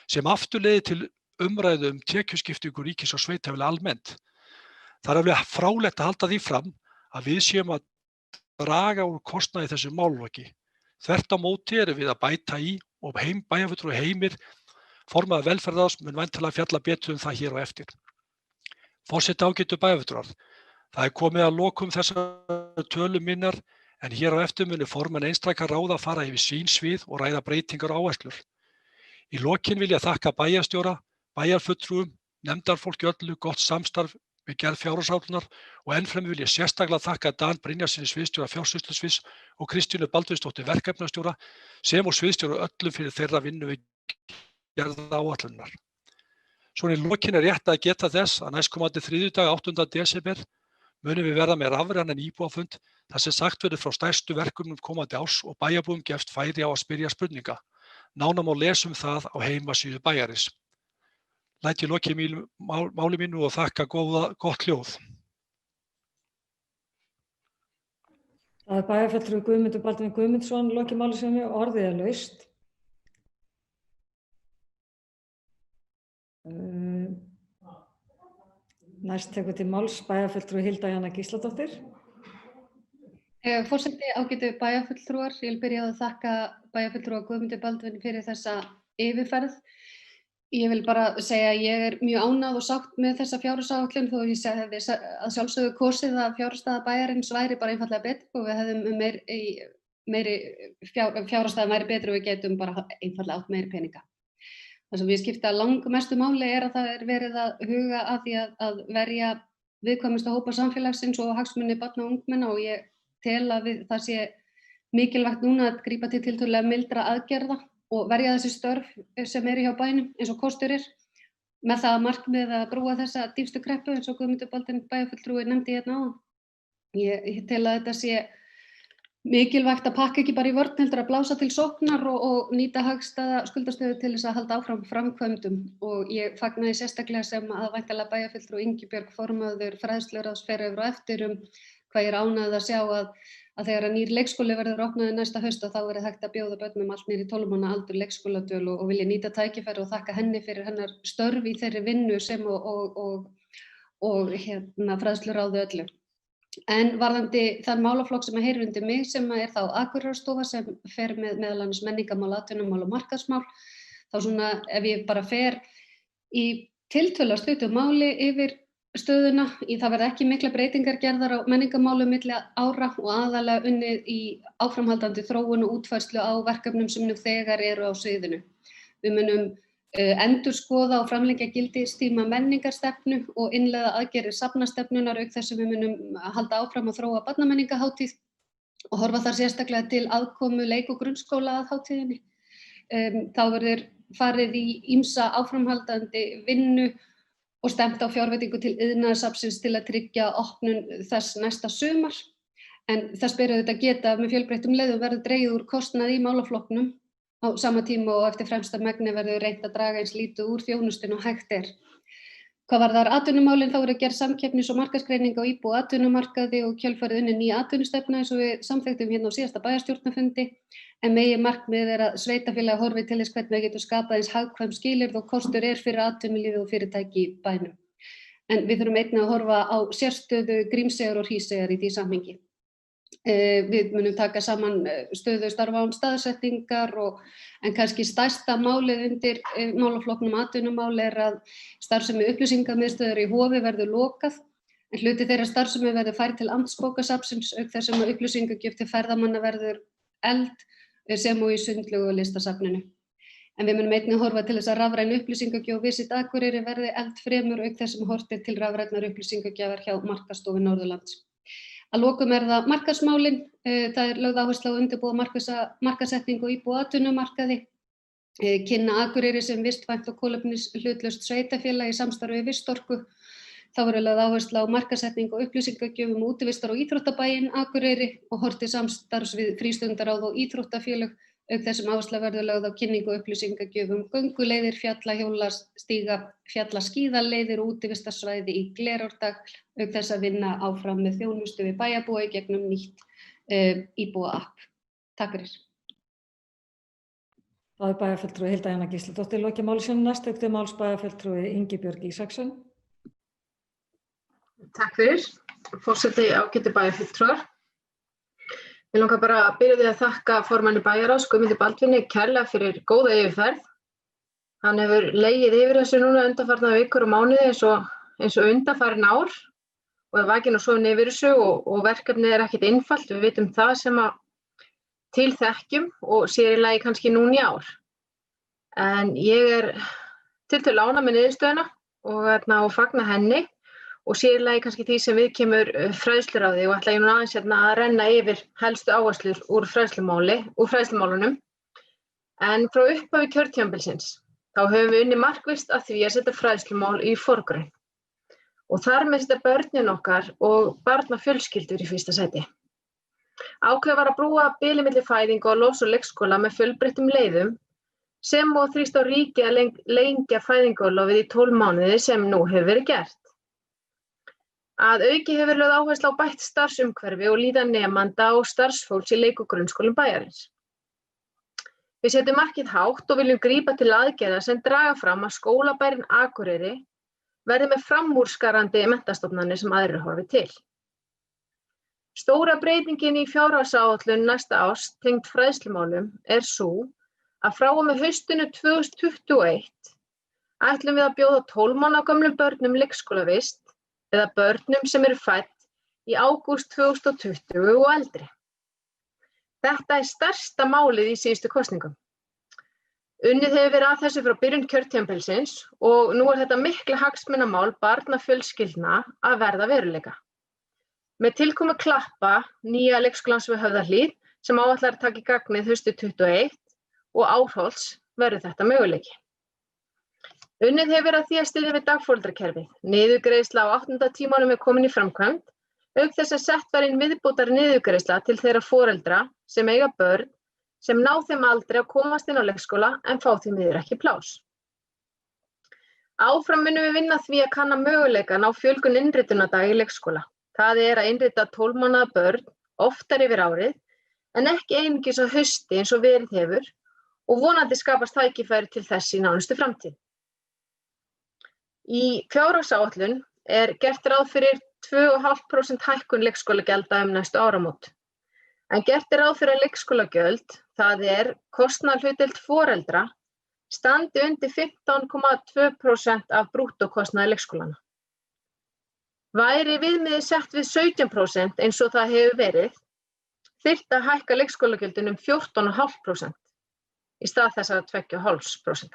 sem aftur leiðir til umræðu tekjuskiptingu ríkis og sveitarfélaga almennt. Það alveg frálegt að halda því fram að við séum að draga úr kostnaði þessum málaflokki. Þvert á móti erum við að bæta í og bæjarfulltrúi Heimir, formaður velferðarráðs, mun væntanlega fjalla betur það hér á eftir. Forseti ágætu bæjarfulltrúar, það komið að lokum þessar tölum minnar en hér á eftir munu formenn einstaka ráða fara yfir sín svið og ræða breytingar og áherslur. Í lokin vil ég þakka bæjarstjóra, bæjarfulltrúum, nefndarfólki öllu gott samstarf við gerð fjárhagsáætlunar og ennfremur vil ég sérstaklega þakka Dan Brynjarssyni sviðsstjóra fjársýslusviðs og Kristínu Baldvinsdóttur verkefnastjóra sem og sviðsstjóra öllum fyrir þeirra vinnu við gerð áætlunar. Svona í lokin rétt að geta þess að næstkomandi þriðjudag 8. desember munum við verða með rafrænan íbúafund þar sem sagt verður frá stærstu verkefnum komandi árs og bæjarbúum gefst færi á að spyrja spurninga. Nánar má lesa það á heimasíðu bæjarins. Læt ég lokið máli mínu og þakka gott hljóð. Það bæjarfulltrúi Guðmundur Baldvin Guðmundsson lokið máli sínu og orðið laust. Næst tekur til máls bæjarfulltrúi Hilda Jana Gísladóttir. Forseti, ágætu bæjarfulltrúar, ég vil byrja á að þakka bæjarfulltrúa Guðmundi Baldvin fyrir þessa yfirferð. Ég vil bara segja að ég mjög ánægð og sátt með þessa fjárhagsáætlun þó ég hefði að sjálfsögðu kosið að fjárhagsstaða bæjarins væri bara einfaldlega betri og við hefðum meiri fjárhagsstaðan væri betri og við getum bara einfaldlega átt meiri peninga. Það sem við skipta langmestu máli að það verið að huga að því að verja viðkvæmustu hópa samfélagsins og hagsmuni barna og ungmenna og ég tel að það sé mikilvægt núna að grípa til tiltölulega mildra aðgerða og verja þessi störf sem eru hjá bænum eins og kostur með það að markmið að brúa þessa dýpstu kreppu eins og Guðmundur Baldvin bæjarfulltrúi nefndi hérna áðan. Ég tel að þetta sé mikilvægt að pakka ekki bara í vörn heldur að blása til sóknar og nýta hagstæða skuldastöðu til þess að halda áfram framkvæmdum og ég fagnaði sérstaklega sem að væntanlega bæjarfulltrúi Ingibjörg formaður fræðsluráðs fer yfir á eftir hvað ég er ánægð að sjá að þegar að nýr leikskóli verður opnaður næsta haust og þá verður hægt að bjóða börnum allt niður í 12 mánaða aldur leikskóladvöl og vil ég nýta tækifæri og þakka henni fyrir hennar störf í þeirri vinnu sem og fræðsluráði öllu. En varðandi þann málaflokk sem heyrir undir mig sem þá Akureyrarstofa sem fer með meðal annars menningarmál, atvinnumál og markaðsmál, þá svona ef ég bara fer í tiltölulega stuttu máli yfir stöðuna, það verða ekki miklar breytingar gerðar á menningarmálum milli ára og aðalega unnið í áframhaldandi þróun og útfærslu á verkefnum sem nú þegar eru á sviðinu. Við munum endurskoða og framlengja gildistíma menningarstefnu og innleiða aðgerðir safnastefnunnar auk þess sem við munum halda áfram að þróa barnamenningarhátíð og horfa þar sérstaklega til aðkomu leik- og grunnskóla að hátíðinni. Þá verður farið í ýmsa áframhaldandi vinnu og stefnt á fjárveitingu til iðnaðarsafnsins til að tryggja opnun þess næsta sumar. En þess ber auðvitað að geta að með fjölbreyttum leiðum verður dregið úr kostnaði í málaflokknum á sama tíma og eftir fremsta megni verður reynt að draga eins lítið úr þjónustuna og hægt Hvað varðar atvinnumálin þá eru gerð samkeppnis- og markaðsgreining á íbúa atvinnumarkaði og kjölfarið unnin ný atvinnustefna eins og við samþykktum hérna á síðasta bæjarstjórnarfundi en meginmarkmiðið að sveitarfélag horfi til þess hvernig við getum skapað eins hagkvæm skilyrði og kostur fyrir atvinnulífið og fyrirtæki í bænum. En við þurfum einnig að horfa á sérstöðu Grímseyjar og Hríseyjar í því samhengi. Við munum taka saman stöðu starfa án staðsetningar en kannski stærsta málið undir málaflokknum atvinnumál að starfsemi upplýsingamiðstöðvar í Hofi verður lokað en hluti þeirra starfsemi verður færð til Amtsbókasafnsins auk þess sem upplýsingagjöf til ferðamanna verður efld sem og í Sundlaugu og Listasafninu. En við munum einnig horfa til þess að rafræn upplýsingagjöf Visit Akureyri verði efld fremur auk þess sem horft til rafrænnar upplýsingagjafar hjá Markaðsstofu Norðurlands. Að lokum það markaðsmálin, það lögð áhersla á að undirbúa markaðssetningu og íbúa atvinnumarkaði, kynna Akureyri sem vistvænt og kolefnishlutlaust sveitarfélag í samstarfi við Vistorku. Þá verður lögð áhersla á markaðssetningu og upplýsingagjöf útivistar- og íþróttabæinn Akureyri og horft til samstarfs við frístundaráð og íþróttafélög auk þess sem áhersla verður lögð á kynningu og upplýsingagjöf gönguleiðir, fjallahjólastíga, fjallaskíðaleiðir og útivistarsvæði í Glerárdal auk þess að vinna áfram með þjónustu við bæjarbúa í gegnum nýtt íbúa-app. Takk fyrir. Það bæjarfulltrúi Hilda Jana Gísladóttir lokið máli sínu. Næst tekur til máls bæjarfulltrúi Ingibjörg Ísaksson. Takk fyrir. Forseti, ágætu bæjarfulltrúar. Ég langar bara að byrja því að þakka formanni bæjarráðs Guðmundi Baldvini kærlega fyrir góða yfirferð. Hann hefur legið yfir þessu núna undanfarna vikur og mánuði eins og undanfarin ár og er vakinn og sofinn yfir þessu og verkefnið er ekkert einfalt. Við vitum það sem að til þekkjum og sér í lagi kannski núna í ár. En ég er tiltölulega ánægð með niðurstöðuna og fagna henni. Og sér í lagi kannski því sem við kemur fræðsluráði og ætla ég nú aðeins að renna yfir helstu áherslur úr fræðslumálunum. En frá upphafi kjörtímabilsins þá höfum við unnið markvisst að því að setja fræðslumál í forgrunn og þar með setja börnin okkar og barnafjölskyldur í fyrsta sæti. Ákveðið var að brúa bilið milli fæðingu og lofs og leikskóla með fjölbreyttum leiðum sem og þrýst á ríkið að lengja fæðingarorlofið í 12 mánuði sem nú hefur verið gert. Að auki hefur lögð áherslu á bætt starfsumhverfi og líðan nemanda og starfsfólks í leik- og grunnskólum bæjarins. Við setjum markið hátt og viljum grípa til aðgerða sem draga fram að skólabærinn Akureyri verði með framúrskarandi menntastofnanir sem aðrir horfi til. Stóra breytingin í fjárhagsáætlun næsta árs tengd fræðslumálum sú að frá og með haustinu 2021 ætlum við að bjóða 12 mánaða gömlum börnum leikskólavist eða börnum sem eru fædd í ágúst 2020 og eldri. Þetta stærsta málið í síðustu kosningum. Unnið hefur verið að þessu frá byrjun kjörtímabilsins og nú þetta mikla hagsmunamál barnafjölskyldna að verða veruleika. Með tilkomu Klappa, nýja leikskólans við Höfðahlíð sem áætlar að taka í gagnið haustið 21 og Árholts verður þetta möguleiki. Unnið hefur verið að því að styðja við dagforeldrakerfið. Niðurgreiðsla á 8. tímanum komin í framkvæmd, auk þess að sett var inn viðbótar niðurgreiðsla til þeirra foreldra sem eiga börn sem ná þeim aldrei að komast inn á leikskóla en fá því miður ekki pláss. Áfram munum við vinna því að kanna möguleikann á fjölgun innritunardaga í leikskóla. Það að innrita 12 mánaða börn oftar yfir árið en ekki einungis á hausti eins og verið hefur og vonandi skapast tækifæri til þess í nánustu framtíð. Í fjárhagsáætlun gert ráð fyrir 2,5% hækkun leikskólagjalda næstu áramót. En gert ráð fyrir að leikskólagjöld, það kostnaðarhlutdeild foreldra, standi undir 15,2% af brúttókostnaði leikskólana. Væri viðmiðið sett við 17% eins og það hefur verið, þyrfti að hækka leikskólagjöldin 14,5% í stað þess að 2,5%.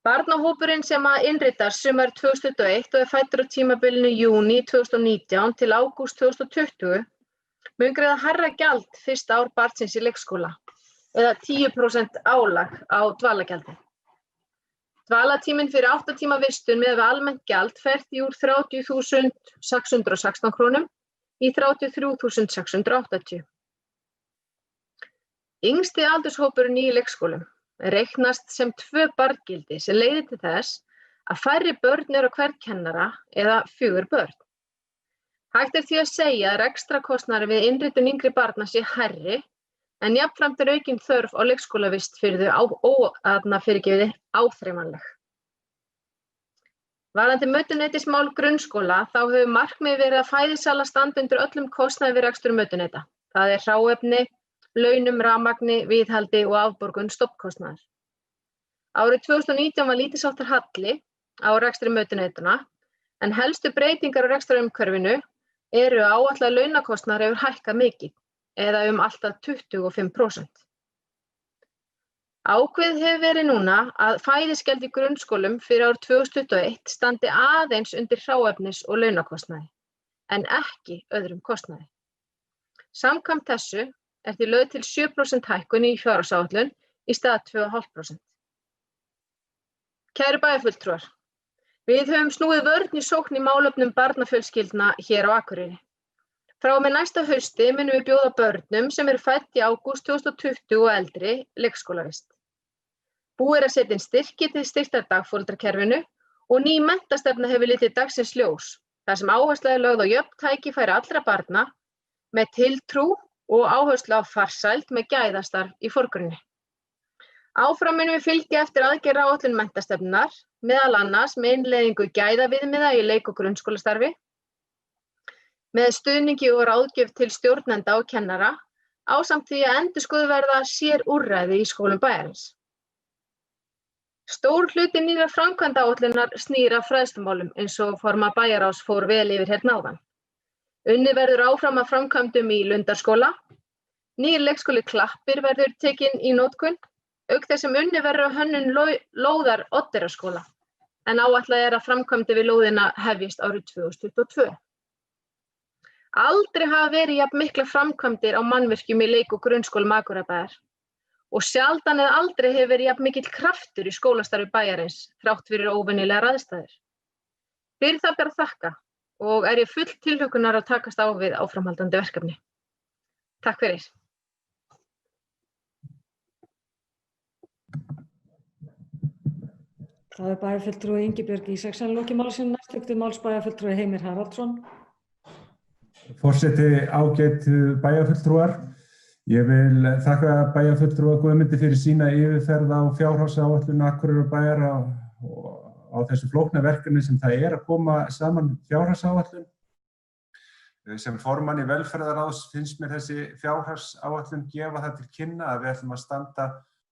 Barnahópurinn sem að innritar sumar 2021 og fæddur á tímabilinu júní 2019 til ágúst 2020 mun greiða hærra gjald fyrsta ár barnsins í leikskóla eða 10% álag á dvalargjaldi. Dvalartíminn fyrir 8 tíma vistun með almennt gjald fer því úr 30.616 krónum í 33.680. Yngsti aldurshópurinn í leikskólum reiknast sem 2 barngildi sem leiðir til þess að færri börn eru á hvern kennara eða 4 börn. Hægt því að segja að rekstrarkostnaður við innritun yngri barna sé hærri en jafnframt aukin þörf á leikskólavist fyrir þau áþreifanleg. Varðandi mötuneytismál grunnskóla þá hefur markmiðið verið að fæðisala standi undir öllum kostnaði við rekstur mötuneyta. Það hráefni, launum, rafmagni, viðhaldi og afborgun stofnkostnaðar. Árið 2019 var lítils háttar halli á rekstri mötuneytanna en helstu breytingar á rekstrarumhverfinu áætlað að launakostnaður hefur hækkað mikið eða allt að 25%. Ákveðið hefur verið núna að fæðisgjald í grunnskólum fyrir árið 2021 standi aðeins undir hráefnis- og launakostnaði, en ekki öðrum kostnaði. Samkvæmt þessu því lögð til 7% hækkun í fjárhagsáætlun í stað 2,5%. Kæru bæjarfulltrúar, við höfum snúið vörn í sókn í málefnum barnafjölskyldna hér á Akureyri. Frá og með næsta hausti munum við bjóða börnum sem eru fædd í ágúst 2020 og eldri leikskólavist. Búið að setja inn styrki til styrktar dagforeldrakerfinu og ný menntastefna hefur litið dagsins ljós, þar sem áhersla lögð á jöfn tækifæri allra barna með tiltrú og áherslu á farsæld með gæðastarf í forgrunni. Áfram munum við fylgja eftir aðgerðaáætlun menntastefnunnar, meðal annars með innleiðingu gæðaviðmiða í leik- og grunnskólastarfi, með stuðningi og ráðgjöf til stjórnenda og kennara, ásamt því að endurskoðuð verða sérúrræði í skólum bæjarins. Stór hluti nýrrar framkvæmdaáætlunar snýr að fræðslumálum eins og formaður bæjarráðs fór vel yfir hérna áðan. Unnið verður áfram að framkvæmdum í Lundarskóla, nýr leikskóli Klappir verður tekinn í notkun, auk þess sem unnið verður á hönnun lóðar Oddeyrarskóla, en áætlað að framkvæmdir við lóðina hefjist árið 2022. Aldrei hafa verið jafn miklar framkvæmdir á mannvirkjum í leik- og grunnskólum Akureyrarbæjar og sjaldan eða aldrei hefur verið jafn mikill kraftur í skólastarfi bæjarins þrátt fyrir óvenjulegar aðstæður. Fyrir það ber að þakka og ég full tilhlökkunar að takast á við áframhaldandi verkefni. Takk fyrir. Það bæjarfulltrúi Ingibjörg Ísaksen lokið máli sínu, næst tekur til máls bæjarfulltrúi Heimir Haraldsson. Forseti, ágætu bæjarfulltrúar. Ég vil þakka bæjarfulltrúa Guðmundi fyrir sína yfirferð á fjárhagsáætlun Akureyrarbæjar á þessu flókna verkefni sem það að koma saman fjárhagsáætlun. Sem formanni velferðarráðs finnst mér þessi fjárhagsáætlun gefa það til kynna að við ætlum að standa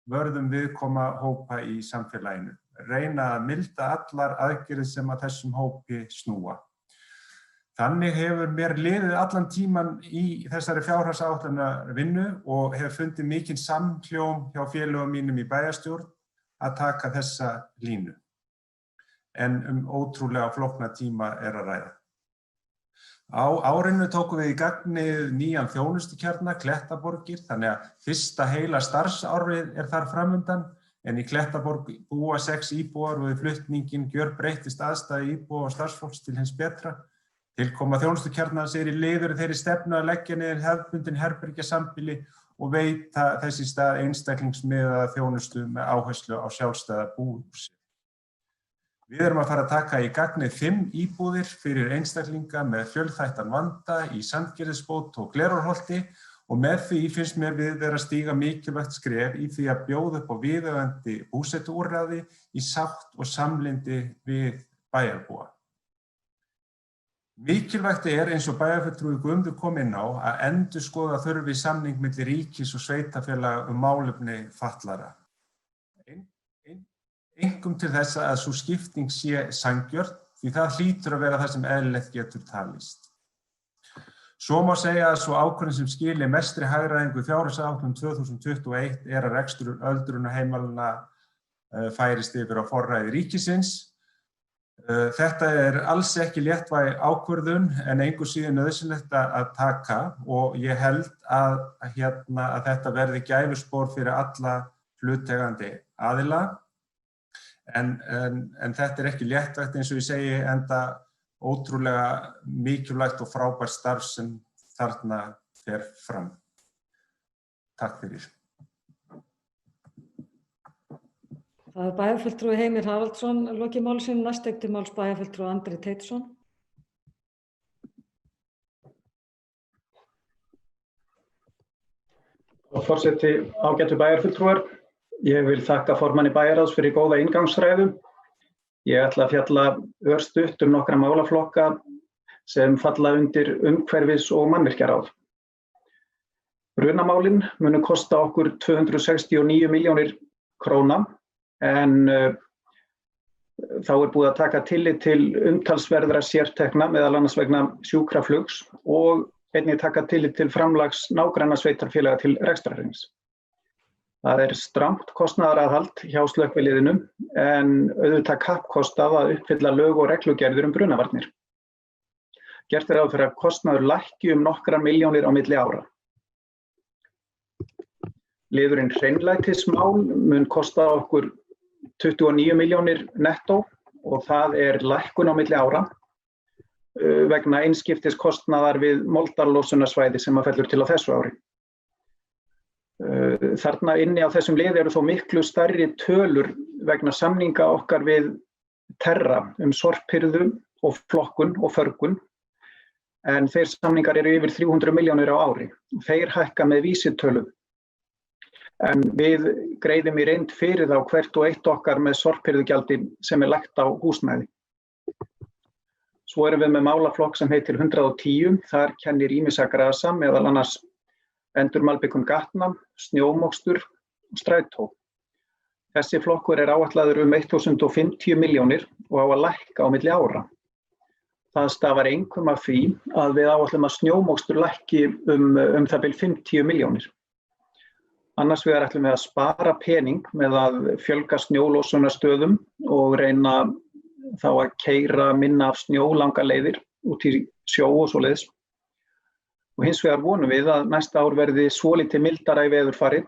vörð viðkoma hópa í samfélaginu. Reyna að milda allar aðgerðir sem að þessum hópi snúa. Þannig hefur mér liðið allan tíman í þessari fjárhagsáætlunarvinnu og hef fundið mikinn samhljóm hjá félögum mínum í bæjarstjórn að taka þessa línu. En ótrúlega flókna tíma að ræða. Á árinu tókum við í gagnið nýjan þjónustukjarna, Klettaborgir, þannig að fyrsta heila starfsárið þar framundan, en í Klettaborg búa 6 íbúar og við flutningin gjörbreyttist aðstæður íbúa og starfsfólks til hins betra. Tilkoma þjónustukjarnans í liður þeirri stefnu að leggja niður hefðbundin herbergjasambýli og veita þess í stað einstaklingsmiðaða þjónustu með áherslu á sjálfstæða búhúsi. Við erum að fara að taka í gagnið 5 íbúðir fyrir einstaklinga með fjölþættan vanda í Sandgerðisbót og Glerárholti og með því finnst mér við vera að stíga mikilvægt skref í því að bjóða upp á viðeigandi búsetuúrræði í sátt og samlyndi við bæjarbúa. Mikilvægt eins og bæjarfulltrúi Guðmundur kom inn á að endurskoða þurfi samning milli ríkis og sveitarfélaga málefni fatlaðra. Einkum til þess að sú skipting sé sanngjörn, því það hlýtur að vera það sem eðlilegt getur talist. Svo má segja að sú ákvörðun sem skili mestri hagræðingu í fjárhagsáætlun 2021 að rekstur öldrunarheimilanna færist yfir á forræði ríkisins. Þetta alls ekki léttvæg ákvörðun en engu síður nauðsynlegt að taka og ég held að þetta verði gæfuspor fyrir alla hluttegandi aðila. En þetta ekki léttvægt eins og ég segi enda ótrúlega mikilvægt og frábært starf sem þarna fer fram. Takk fyrir. Það bæjarfulltrúi Heimir Haraldsson lokið máli sínu, næst tekur til máls bæjarfulltrúi Andri Teitsson. Forseti, ágætu bæjarfulltrúar. Ég vil þakka formanni bæjarráðs fyrir góða inngangsræðu. Ég ætla að fjalla örstutt nokkra málaflokka sem falla undir umhverfis- og mannvirkjaráð. Brunamálin munu kosta okkur 269 milljónir króna en þá búið að taka tillit til umtalsverðra sértekna meðal annars vegna sjúkraflugs og einnig taka tillit til framlags nágrannasveitarfélaga til rekstrarins. Það strangt kostnaðaraðhald hjá slökkviliðinu en auðvitað kappkostað að uppfylla lög og reglugerðir brunavarnir. Gert ráð fyrir að kostnaður lækki nokkrar milljónir á milli ára. Liðurinn hreinlætismál mun kosta okkur 29 milljónir nettó og það lækkun á milli ára vegna einskiptiskostnaðar við moldarlosunarsvæði sem fellur til á þessu ári. Þarna inni á þessum liði þó miklu stærri tölur vegna samninga okkar við Terra sorphirðu og flokkun og förgun en þeir samningar yfir 300 milljónir á ári. Þeir hækka með vísitölu. En við greiðum í reynd fyrir þá hvert og eitt okkar með sorphirðugjaldi sem lagt á húsnæði. Svo erum við með málaflokk sem heitir 110, þar kennir ýmissa grasa meðal annars endurmalbikun gatna, snjómokstur og strætó. Þessi flokkur áætlaður 1050 milljónir og á að lækka á milli ára. Það stafar einkum af því að við áætlum að snjómokstur lækki það bil 50 milljónir. Annars vegar ætlum við að spara pening með að fjölga snjólosunarstöðum og reyna þá að keyra minna af snjó langar leiðir út í sjó og svoleiðis. Og hins vegar vonum við að næsta ár verði svolítið mildara í veðurfari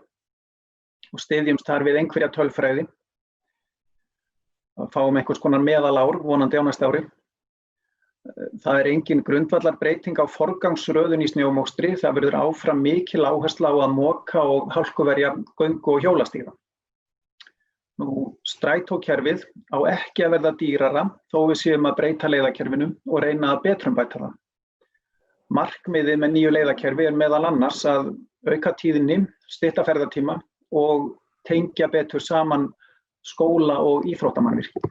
og styðjumst þar við einhverja tölfræði. Fáum einhvers konar meðalár vonandi á næsta ári. Það engin grundvallarbreyting á forgangsröðun í snjómokstri. Það verður áfram mikil áhersla á að moka og hálkuverja göngu- og hjólastíga. Strætókerfið á ekki að verða dýrara þó við séum að breyta leiðakerfinu og reyna að betrumbæta það. Markmiðið með nýju leiðakerfi meðal annars að auka tíðni, stytta ferðatíma og tengja betur saman skóla og íþróttamannvirki.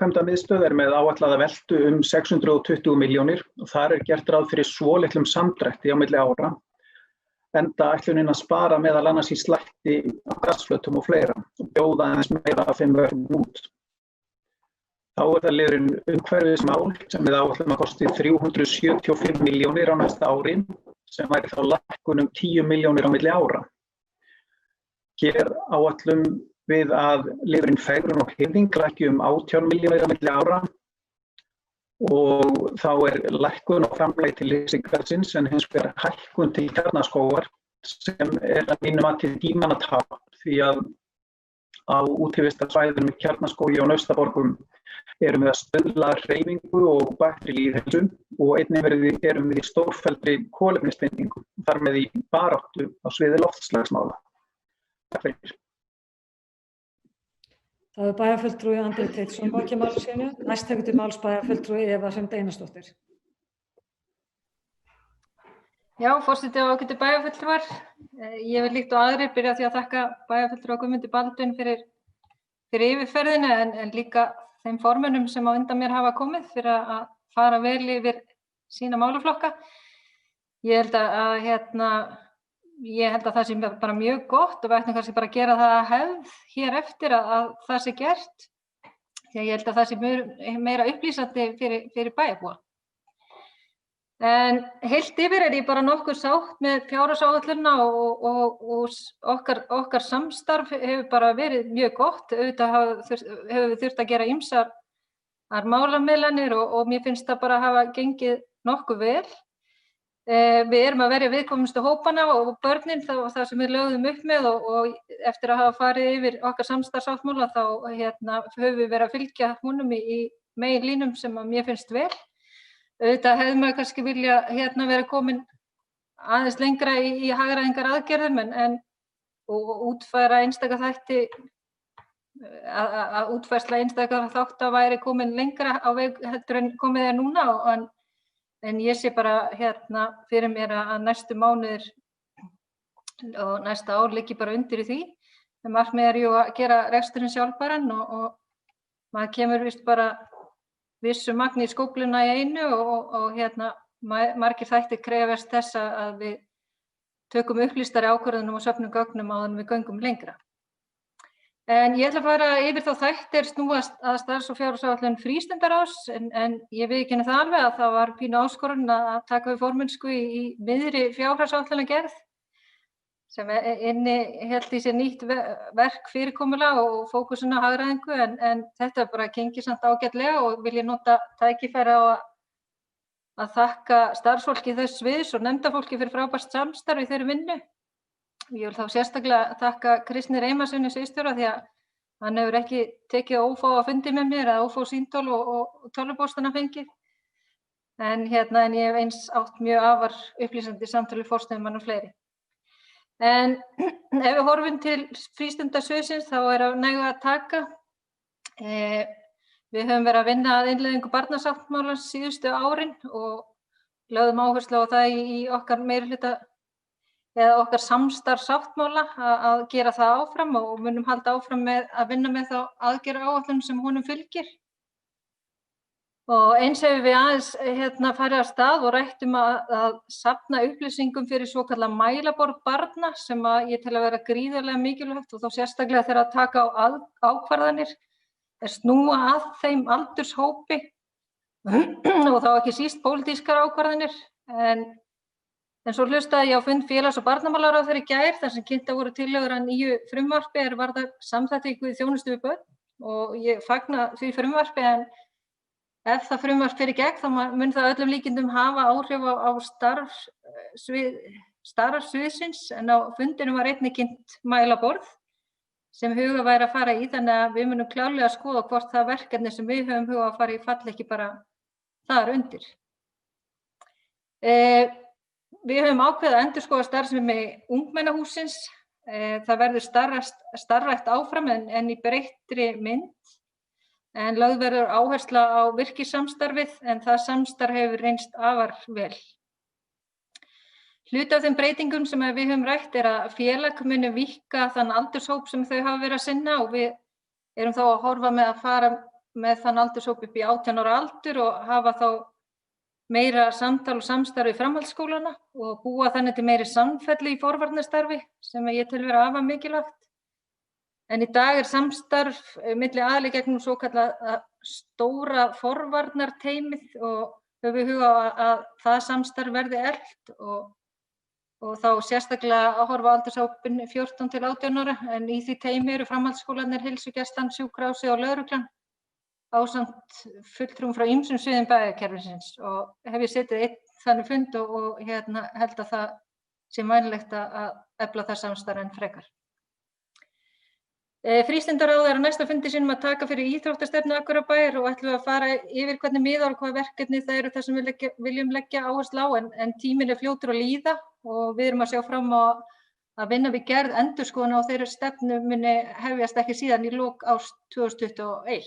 Framkvæmdamiðstöð með áætlaða veltu 620 milljónir og þar gert ráð fyrir svolitlum samdrætti á milli ára, enda ætlunin að spara meðal annars í slætti af gasflötum og fleira og bjóða aðeins meira af þeim verðum út. Þá það liðurinn umhverfismál sem við áætlum að kosti 375 milljónir á næsta ári, sem væri þá lækkun 10 milljónir á milli ára. Hér áætlum við að liðurinn fegrun og hirðing lækki 18 milljónir á milli ára og þá lækkun og framlegg til lýsingarins en hins vegar hækkun til Kjarnaskógar sem að mínu mati tímanna tap því að á útivistarsvæðum í Kjarnaskógi og Naustaborgum erum við að stuðla hreyfingu og bættri lýðheilsu og einnig erum við í stórfelldri kolefnisbindingu, þar með í baráttu á sviði loftslagsmála. Takk fyrir. Það bæjarfulltrúi Andri Teitsson lokið máli sínu. Næst tekur til máls bæjarfulltrúi Eva Hrund Einarsdóttir. Já, forseti og ágætu bæjarfulltrúar. Ég vil líkt og aðrir byrja á því að þakka bæjarfulltrúa Guðmundi Baldvin fyrir yfirferðina en líka þeim formönnum sem á undan mér hafa komið fyrir að fara vel yfir sína málaflokka. Ég held að það sé bara mjög gott og við ættum kannski bara að gera það að hefð hér eftir að það sé gert. Því að ég held að það sé meira upplýsandi fyrir bæjarbúa. En heilt yfir ég bara nokkuð sátt með fjárhagsáætlunina og okkar samstarf hefur bara verið mjög gott. Auðvitað hefur við þurft að gera ýmsar málamiðlanir og mér finnst það bara hafa gengið nokkuð vel. Við erum að verja viðkvæmustu hópana og börnin, það sem við lögðum upp með og eftir að hafa farið yfir okkar samstarfsáttmála þá höfum við verið að fylgja honum í meginlínum sem að mér finnst vel. Auðvitað hefði maður kannski vilja vera komin aðeins lengra í hagræðingar aðgerðum og útfæra einstaka þætti, að útfærsla einstaka þátta væri komin lengra á veg heldur en komið núna en ég sé bara fyrir mér að næstu mánuðir og næsta ár liggi bara undir í því. En markmiðið jú að gera reksturinn sjálfbæran og maður kemur vist bara vissu magni í skófluna í einu og margir þættir krefjast þess að við tökum upplýstari ákvörðunum og söfnum gögnum áður en við göngum lengra. En ég ætla að fara yfir þá þættir snúast að starfs- og fjárhagsáætlun frístundaráðs en ég viðurkenni það alveg að það var pínu áskorun að taka við formennsku í miðri fjárhagsáætlunargerð sem innihélt í sér nýtt verk fyrirkomulag og fókusinn á hagræðingu en þetta bara gengið samt ágætlega og vil ég nota tækifæri á að þakka starfsfólki þess sviðs og nefndafólki fyrir frábært samstarf í þeirri vinnu. Ég vil þá sérstaklega þakka Kristni Reymarssoni sviðsstjóra því að hann hefur ekki tekið ófáa fundi með mér eða ófá símtól og tölvupóstana fengið. En ég hef eins átt mjög afar upplýsandi samtöl við forstöðumann og fleiri. En ef við horfum til frístundasviðsins þá af nægu að taka. Við höfum verið að vinna að innleiðingu barnasáttmálans síðustu árin og lögðum áherslu á það í okkar meirihluta eða okkar samstarfsáttmála að gera það áfram og munum halda áfram með að vinna með þá aðgerðaáætlun sem honum fylgir. Og eins hefur við aðeins farið af stað og rætt að safna upplýsingum fyrir svokallað mælaborð barna sem ég tel að vera gríðarlega mikilvægt og þá sérstaklega þegar að taka á ákvarðanir snúa að þeim aldurshópi og þá ekki síst pólitískar ákvarðanir en svo hlustaði ég á fund félags- og barnamálaráðherra í gær þar sem kynntar voru tillögur að nýju frumvarpi varðar samþættingu í þjónustu við börn og ég fagna því frumvarpi en ef það frumvarp fer í gegn þá mun það öllum líkindum hafa áhrif á starfssvið starfssviðsins en á fundinum var einnig kynnt mælaborð sem hugað væri að fara í, þannig að við munum klárlega að skoða hvort það verkefni sem við höfum hugað að fara í falli ekki bara þar undir. Við höfum ákveðið að endurskoða starfsemi ungmennahússins. Það verður starfrækt áfram en í breyttri mynd, en lögð verður áhersla á virkisamstarfið en það samstarf hefur reynst afar vel. Hluti af þeim breytingum sem við höfum rætt að félag muni víkka þann aldurshóp sem þau hafa verið að sinna og við erum þá að horfa með að fara með þann aldurshóp upp í 18 ára aldur og hafa þá meira samtal og samstarf í framhaldsskólana og búa þannig til meiri samfellu í forvarnastarfi sem ég tel vera afar mikilvægt. En í dag samstarf milli aðila gegnum svokallað stóra forvarnarteymið og höfum við hugað að það samstarf verði eflt og þá sérstaklega að horfa á aldurshópinn 14 til 18 ára en í því teymi eru framhaldsskólarnir, heilsugæslan, sjúkrahúsið og lögreglan ásamt fulltrúum frá ýmsum sviðum bæjarkerfisins og hef ég setið einn þannig fund og held að það sé vænlegt að efla það samstarf enn frekar. Frístundaráð á næsta fundi sínum að taka fyrir íþróttastefnu Akureyrarbæjar og ætlum við að fara yfir hvernig miðar og hvað verkefni það eru það sem við viljum leggja áherslu á en tíminn fljótur að líða og við erum að sjá fram á að vinna við gerð endurskoðun á þeirri stefnu muni hefjast ekki síðan í lok árs 2021.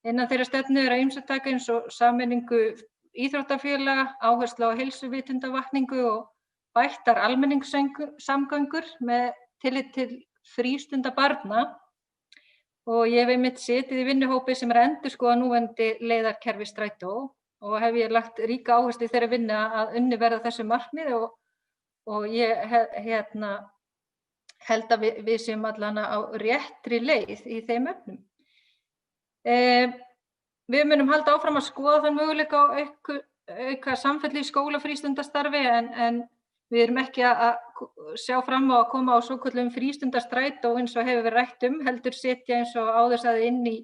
Innan þeirra stefnu að ýmsu taka eins og sameiningu íþróttafélaga, áherslu á heilsuvitundavakningu og bættar almenningssamgöngur með tillit til frístunda barna og ég hef einmitt setið í vinnuhópi sem að endurskoða núverandi leiðarkerfi Strætó og hef ég lagt ríka áherslu í þeirra vinnu að unnið verða þessu markmiði og ég held að við séum allan á réttri leið í þeim efnum. Við munum halda áfram að skoða þann möguleika á auka samfellu í skólafrístundastarfi en við erum ekki að sjá fram á að koma á svokölluðum frístundastrætó eins og hefur verið rætt heldur setja eins og áður sagði inn í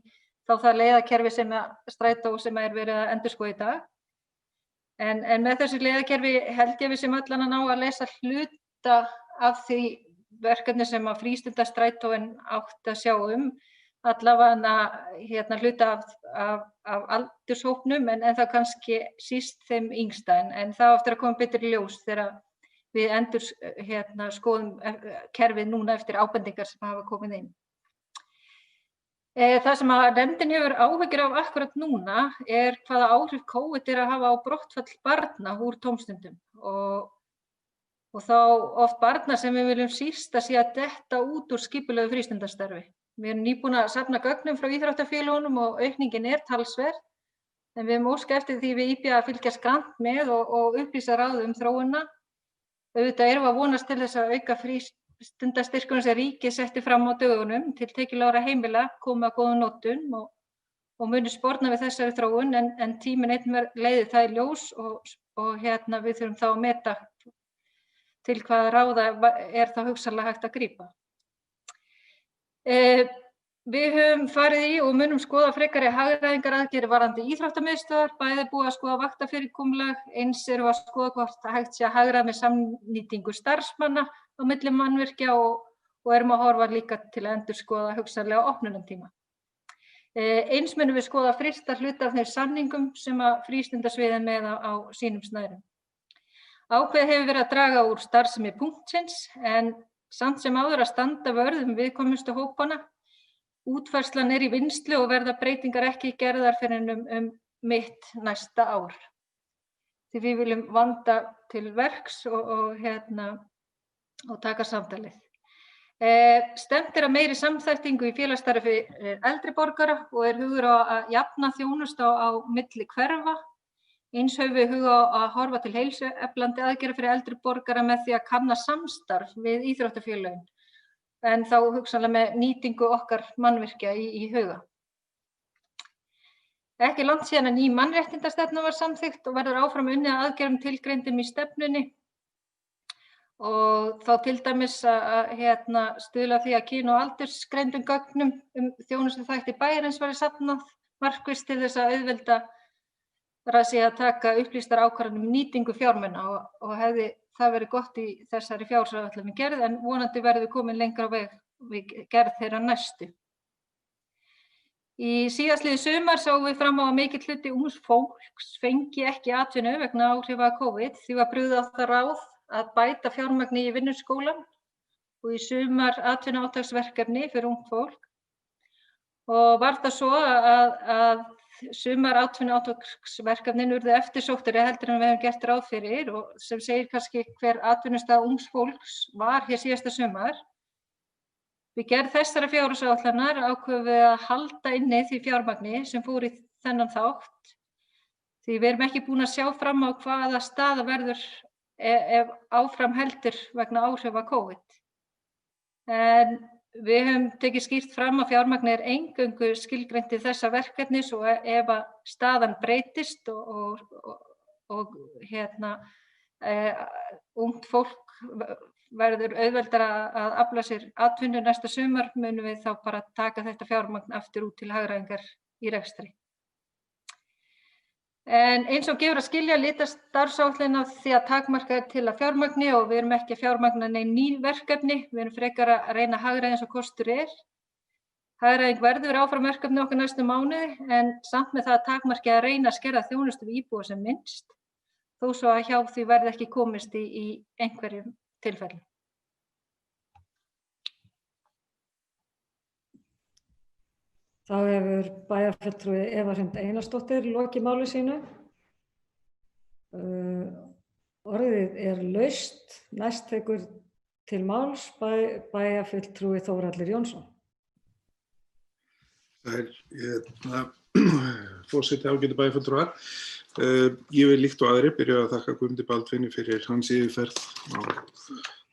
þá það leiðakerfi sem Strætó sem verið að endurskoða í dag. En með þessu leiðakerfi held ég við sem allan að ná að leysa hluta af því verkefni sem að frístundastrætóin átt að sjá allavega hluta af aldurshópnum en það kannski síst þeim yngsta en það eftir að koma betur í ljós þegar við skoðum kerfið núna eftir ábendingar sem hafa komið inn. Það sem að nefndin hefur áhyggjur af akkurat núna hvaða áhrif COVID að hafa á brottfall barna úr tómstundum og þá oft barna sem við viljum síst að sé að detta út úr skipulögðu frístundastarfi. Við erum nýbúin að safna gögnum frá íþróttafélögunum og aukningin talsverð en við höfum óskað eftir því við IBA að fylgjast grannt með og upplýsa ráð þróunina. Auðvitað erum við að vonast til þess að auka frístundastyrkunum sem ríkið setti fram á dögunum til tekjulágra heimila koma að góðum notum og muni sporna við þessari þróun en tíminn einn leiðir það í ljós og við þurfum þá að meta til hvaða ráða þá hugsanlega hægt að grípa. Við höfum farið í og munum skoða frekari hagræðingaraðgerðir varðandi íþróttamiðstöðvar, bæði búið að skoða vaktafyrirkomulag, eins erum við að skoða hvort hægt sé að hagræða með samnýtingu starfsmanna á milli mannvirkja og erum að horfa líka til að endurskoða hugsanlega opnunartíma. Eins munum við skoða frysta hluta af þeim samningum sem að frístundasviðið með á sínum snærum. Ákveðið hefur verið að draga úr starfsemi punktsins en samt sem áður að standa vörð viðkvæmustu hópana. Útfærslan í vinnslu og verða breytingar ekki gerðar fyrr en mitt næsta ár. Því við viljum vanda til verks og taka samtalið. Stefnt að meiri samþættingu í félagsstarfi eldri borgara og hugur á að jafna þjónustu á milli hverfa. Eins höfum við hug á að horfa til heilsueflandi aðgerða fyrir eldri borgara með því að kanna samstarf við íþróttafélögin. En þá hugsanlega með nýtingu okkar mannvirkja í huga. Ekki langt síðan ný mannréttindastefna var samþykkt og verður áfram unnið að aðgerðum tilgreindum í stefnunni. Og þá til dæmis að stuðla því að kyn- og aldursgreindum gögnum þjónustuþætti bæjarins verði safnað markvisst til þess að auðvelda að taka upplýstar ákvarðanir nýtingu fjármuna og hefði það verið gott í þessari fjárhagsáætlun gerð, en vonandi verðum við komin lengra á veg við gerð þeirra næstu. Í síðastliðið sumar sáum við fram á að mikill hluti ungs fólks fengi ekki atvinnu vegna áhrifa COVID, því var brugðið á það ráð að bæta fjármagni í vinnuskólann og í sumar atvinnuátaksverkefni fyrir ungt fólk. Og var það svo að sumar atvinnuátaksverkefnin urðu eftirsóttari heldur en við höfum gert ráð fyrir, og sem segir kannski hver atvinnustaða ungs fólks var hér síðasta sumar. Við gerð þessara fjárhagsáætlunar ákváðum við að halda inni því fjármagni sem fór í þennan þátt, því við erum ekki búin að sjá fram á hvaða staða verður ef áfram heldur vegna áhrifa COVID. En við höfum tekið skýrt fram að fjármagni eingöngu skilgreint til þessa verkefnis, og ef að staðan breytist og ungt fólk verður auðveldara að afla sér atvinnu næsta sumar, munum við þá bara taka þetta fjármagn aftur út til hagræðingar í rekstri. En eins og gefur að skilja litast starfsáætlun af því að takmarka til að fjármagni, og við erum ekki að fjármagna nein ný verkefni, við erum frekar að reyna að hagræða eins og kostur er. Hagræðing verður áfram verkefni okkar næstu mánuði, en samt með það að takmarki að reyna að skerða þjónustu við íbúa sem minnst, þó svo að hjá því verði ekki komist í einhverjum tilfellum. Þá hefur bæjarfulltrúi Eva Hrund Einarsdóttir lokið máli sínu. Orðið er laust. Næst tekur til máls bæjarfulltrúi Þórhallur Jónsson. Forseti, ágætu bæjarfulltrúar. Ég vil líkt og aðrir byrja að þakka Guðmundi Baldvini fyrir hans yfirferð á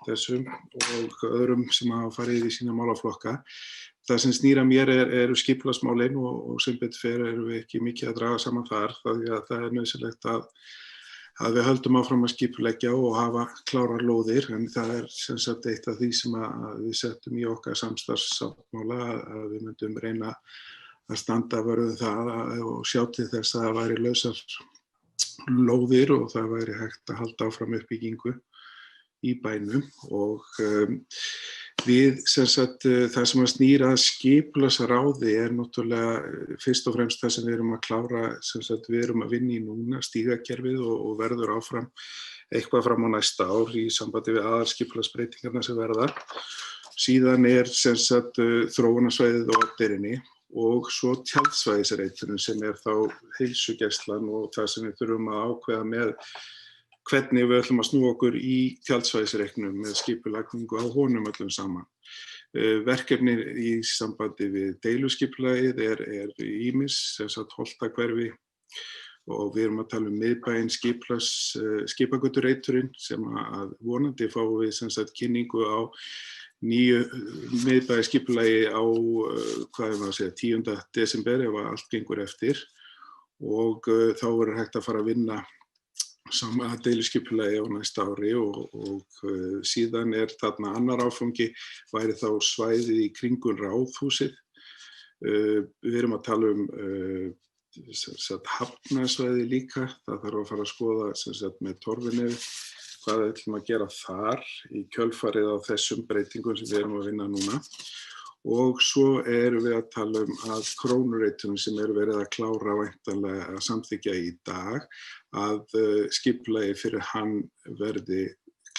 þessum og öðrum sem hafa farið í sína málaflokka. Það sem snýr að mér eru skipulagsmálin, og sem betur fer erum við ekki mikið að draga saman þar, því að það nauðsynlegt að við höldum áfram að skipuleggja og hafa klárar lóðir, en það sem sagt eitt af því sem við settum í okkar samstarfssáttmála, að við myndum reyna að standa vörð það og sjá til þess að það væri lausar lóðir og það væri hægt að halda áfram uppbyggingu í bænum. Og við, sem sagt, það sem að snýra að skipulagsráði er náttúrulega fyrst og fremst það sem við erum að klára, sem sagt, við erum að vinna í núna, stígakerfið, og verður áfram eitthvað fram á næsta ár í sambandi við aðalskipulagsbreytingarna sem verða. Síðan er, sem sagt, þróunarsvæðið og Oddeyrinni, og svo tjaldsvæðisreiturinn sem er þá heilsugæslan og það sem við þurfum að ákveða með hvernig við ætlum að snúa okkur í tjaldsvæðisreiknum með skipulagningu á honum öllum saman. Verkefni í sambandi við deiluskipulagið er ýmis, sem sagt Holtahverfi, og við erum að tala um miðbæinn skipagötureiturinn sem að vonandi fáum við, sem sagt, kynningu á nýju miðbæjarskipulagi á, 10. desember ef allt gengur eftir, og þá verður hægt að fara að vinna sama deiluskipulagi á næsta ári, og síðan er þarna annar áfangi, væri þá svæðið í kringum Ráðhúsið. Við erum að tala um hafnarsvæði líka, það þarf að fara að skoða, sem sagt, með Torfinni hvað við ætlum að gera þar í kjölfarið á þessum breytingum sem við erum að vinna núna. Og svo erum við að tala um að krónureitunum sem eru verið að klára væntanlega að samþykkja í dag, að skipulagi fyrir hann verði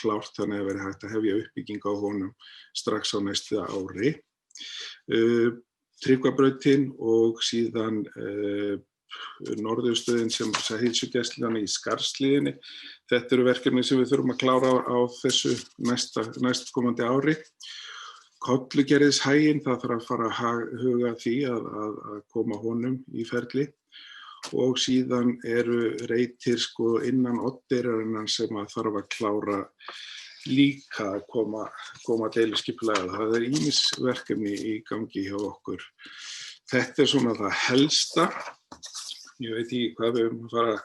klárt, þannig að verði hægt að hefja uppbygging á honum strax á næsta ári. Tryggvabrautin og síðan norðurstöðin sem heilsugæslan í Skarðshlíðinni. Þetta eru verkefni sem við þurfum að klára á þessu næstkomandi ári. Kollugerðishæginn, það þarf að fara að huga því að koma honum í ferli, og síðan eru reitir innan Oddeyrarinnar sem að þarf að klára líka að koma deiluskipulagið. Það er ýmis verkefni í gangi hjá okkur. Þetta er svona það helsta. Ég veit ekki hvað við höfum að fara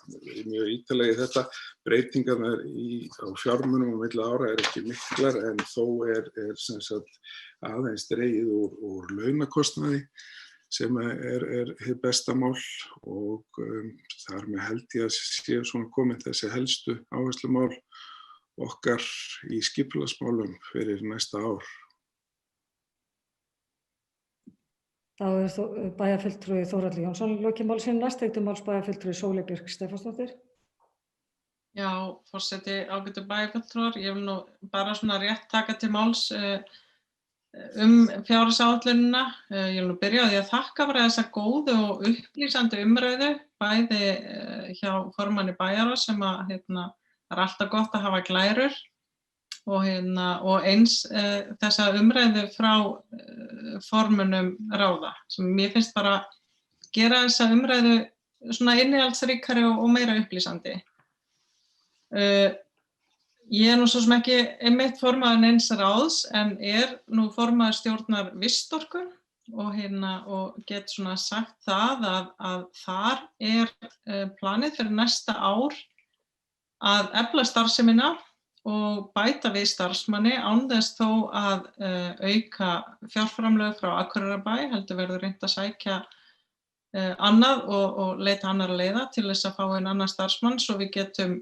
mjög ítarlega í þetta. Breytingarnar á fjármunum á milli ára ekki miklar, en þó er sem sagt aðeins dregið úr launakostnaði sem er hið besta mál, og þar með held ég að séu svona komin þessi helstu áherslumál, okkar í skipulagsmálum fyrir næsta ár. Þá bæjarfulltrúi Þórhallur Jónsson lokið máli sínu. Næst tekur til máls bæjarfulltrúi Sóley Björk Stefánsdóttir. Já, forseti, ágætu bæjarfulltrúar, ég vil nú bara svona rétt taka til máls fjárhagsáætlunina. Ég vil nú byrja á því að þakka fyrir þessa góðu og upplýsandi umræðu, bæði hjá formanni bæjarráðs sem að er alltaf gott að hafa glærur og eins þessa umræðu frá formönnum ráða sem mér finnst bara gera þessa umræðu svona innihaldsríkari og meira upplýsandi. Ég nú svo sem ekki einmitt formaður neins ráðs en nú formaður stjórnar Vistorku og get svona sagt það að þar planið fyrir næsta ár að efla starfsemina og bæta við starfsmanni án þess þó að auka fjárframlög frá Akureyrarbæ, heldur verður reynt að sækja annað og leita annarra leiða til þess að fá einn annan starfsmann svo við getum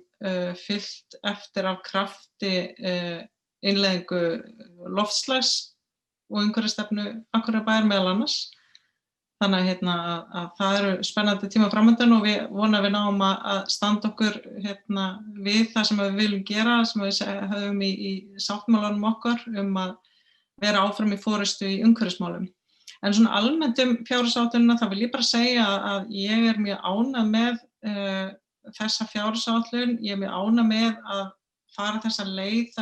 fylgt eftir af krafti innleiðingu loftslags og umhverfisstefnu Akureyrarbæjar meðal annars. Þannig að það eru spennandi tíma framundan og við vonum að við náum að standa okkur við það sem við viljum gera, sem við höfum í sáttmálanum okkar að vera áfram í forystu í umhverfismálum. En svona almennt fjárhagsáætlunina þá vil ég bara segja að ég mjög ánægð með þessa fjárhagsáætlun, ég mjög ánægð með að fara þessa leið,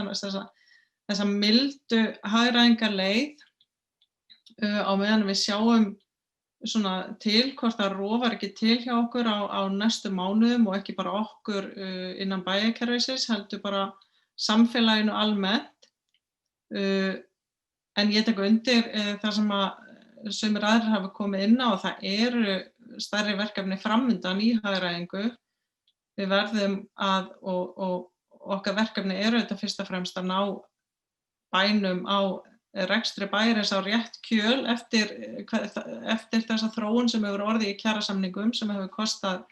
þessa mildu hagræðingarleið á meðan við sjáum svona til hvort það rofar ekki til hjá okkur á næstu mánuðum og ekki bara okkur innan bæjarkerfisins, heldur bara samfélaginu almennt. En ég tek undir það sem að sumir aðrir hafa komið inn á og það eru stærri verkefni framundan í hagræðingu. Við verðum og okkar verkefni eru þetta fyrst og fremst að ná bænum á rekstri bæjarins á rétt kjöl eftir þessa þróun sem hefur orðið í kjarasamningum sem hefur kostað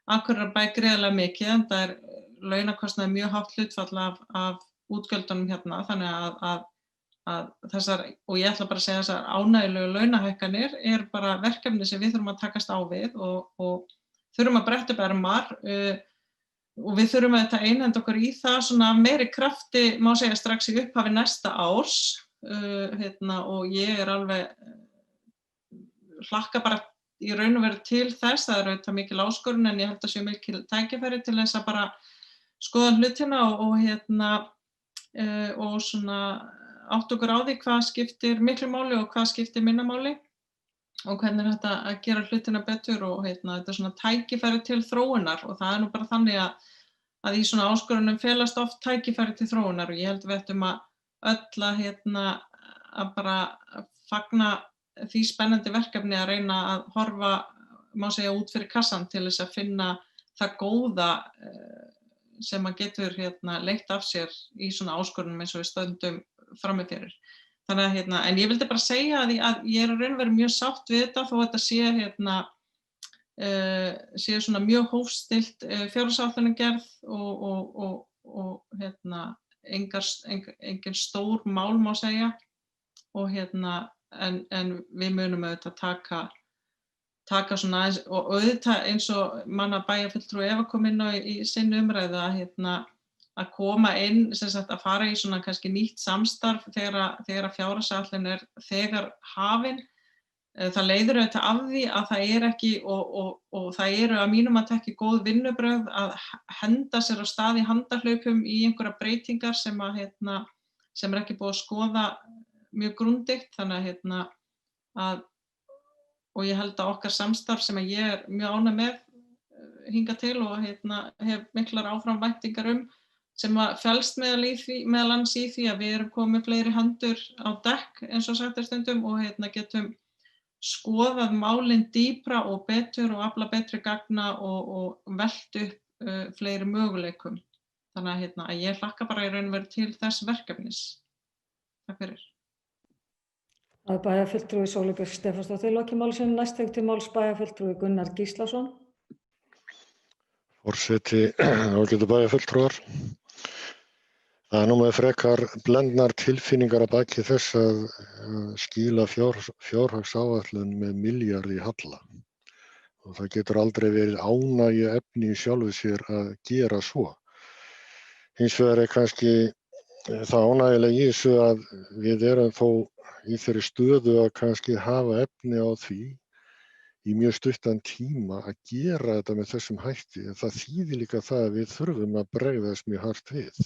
Akureyrarbæ gríðarlega mikið en það launakostnaður mjög hátt hlutfall af útgjöldunum þannig að þessar, og ég ætla bara að segja þessar ánægjulegu launahækkanir bara verkefni sem við þurfum að takast á við og þurfum að bretta upp ermar og við þurfum að einhenda okkur í það svona meiri krafti, má segja strax í upphafi næsta árs og ég alveg hlakka bara í raun og veru til þess, það auðvitað mikil áskorun en ég held að séu mikil tækifæri til þess að bara skoða hlutina og svona átt okkur á því hvað skiptir miklu máli og hvað skiptir minna máli og hvernig þetta að gera hlutina betur og þetta svona tækifæri til þróunar og það nú bara þannig að í svona áskorunum felast oft tækifæri til þróunar og ég held við ættum að öll að bara fagna því spennandi verkefni að reyna að horfa, má segja, út fyrir kassan til þess að finna það góða sem að getur leitt af sér í svona áskorunum eins og við stöndum frammi fyrir. Þannig að, en ég vildi bara segja að ég raun og veru mjög sátt við þetta þó að þetta sé svona mjög hófstillt fjárhagsáætlunargerð og engin stór mál má segja og en við munum auðvitað taka svona aðeins og auðvitað eins og manna bæjarfulltrúi Eva kom inn á í sinni umræðu að koma inn, sem sagt að fara í svona kannski nýtt samstarf þegar fjárhagsáætlun þegar hafin. Það leiðir auðvitað af því að það ekki og það eru að mínum að ekki góð vinnubrögð að henda sér á stað í handahlaupum í einhverja breytingar sem ekki búið að skoða mjög grundigt þannig og ég held að okkar samstarf sem ég mjög ánægð með hingað til og hef miklar áframvæntingar sem felst meðal annars í því að við erum komið fleiri hendur á dekk eins og sagt stundum og getum skoðað málin dýpra og betur og afla betri gagna og velt upp fleiri möguleikum. Þannig að ég hlakka bara í raun og veru til þess verkefnis. Takk fyrir. Það bæjarfulltrúi Sóley Björk Stefánsdóttir lokið máli sínu. Næst tekur til máls bæjarfulltrúi Gunnar Gíslason. Forseti, ágætu bæjarfulltrúar. Það nú með frekar blendnar tilfinningar að baki þess að skila fjárhagsáætlun með milljarð í halla. Og það getur aldrei verið ánægju efni í sjálfu sér að gera svo. Hins vegar kannski það ánægjulega í þessu að við erum þó í þeirri stöðu að kannski hafa efni á því í mjög stuttan tíma að gera þetta með þessum hætti. En það þýðir líka það að við þurfum að bregðast mjög hart við.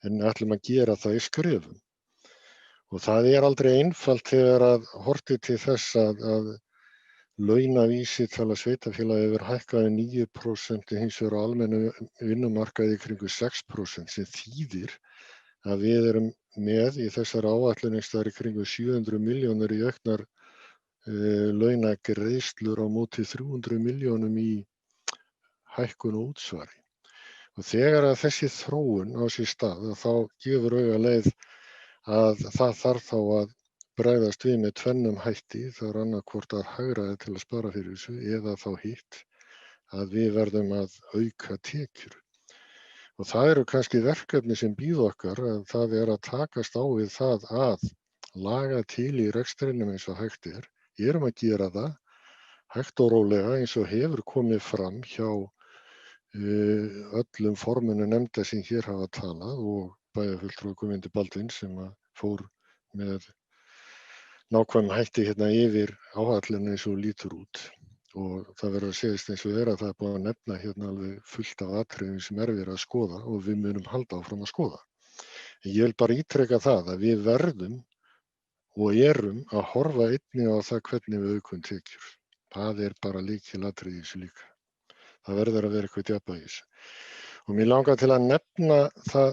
En ætlum að gera það í skrefum. Og það aldrei einfalt þegar að horti til þess að launavísitala sveitarfélaga hefur hækkað 9% hins vegar á almennu vinnumarkaði kringu 6% sem þýðir að við erum með í þessari áætlun í kringu 700 milljónir í auknar launagreiðslur á móti 300 milljónum í hækkun og útsvari. Og þegar að þessi þróun á sér stað þá gefur auga leið að það þarf þá að bregðast við með tvennum hætti, það annarkvort að hagræða til að spara fyrir þessu eða þá hitt að við verðum að auka tekjur. Og það eru kannski verkefni sem bíða okkar að það að takast á við það að laga til í rekstrinum eins og hægt er. Erum að gera það hægt og rólega eins og hefur komið fram hjá öllum formunum nefnda sem hér hafa talað og bæjarfulltrúi Guðmundur Baldvin sem fór með nákvæmum hætti hérna yfir áætlunina eins og lítur út. Og það verður að segjast eins og að það búið að nefna hérna alveg fullt af atriðum sem verið að skoða og við munum halda áfram að skoða. En ég vil bara ítreka það að við verðum og erum að horfa einnig á það hvernig við aukum tekjur. Það bara lykilatriði í þessu líka. Það verður að vera eitthvað jafnvægis. Og mér langar til að nefna það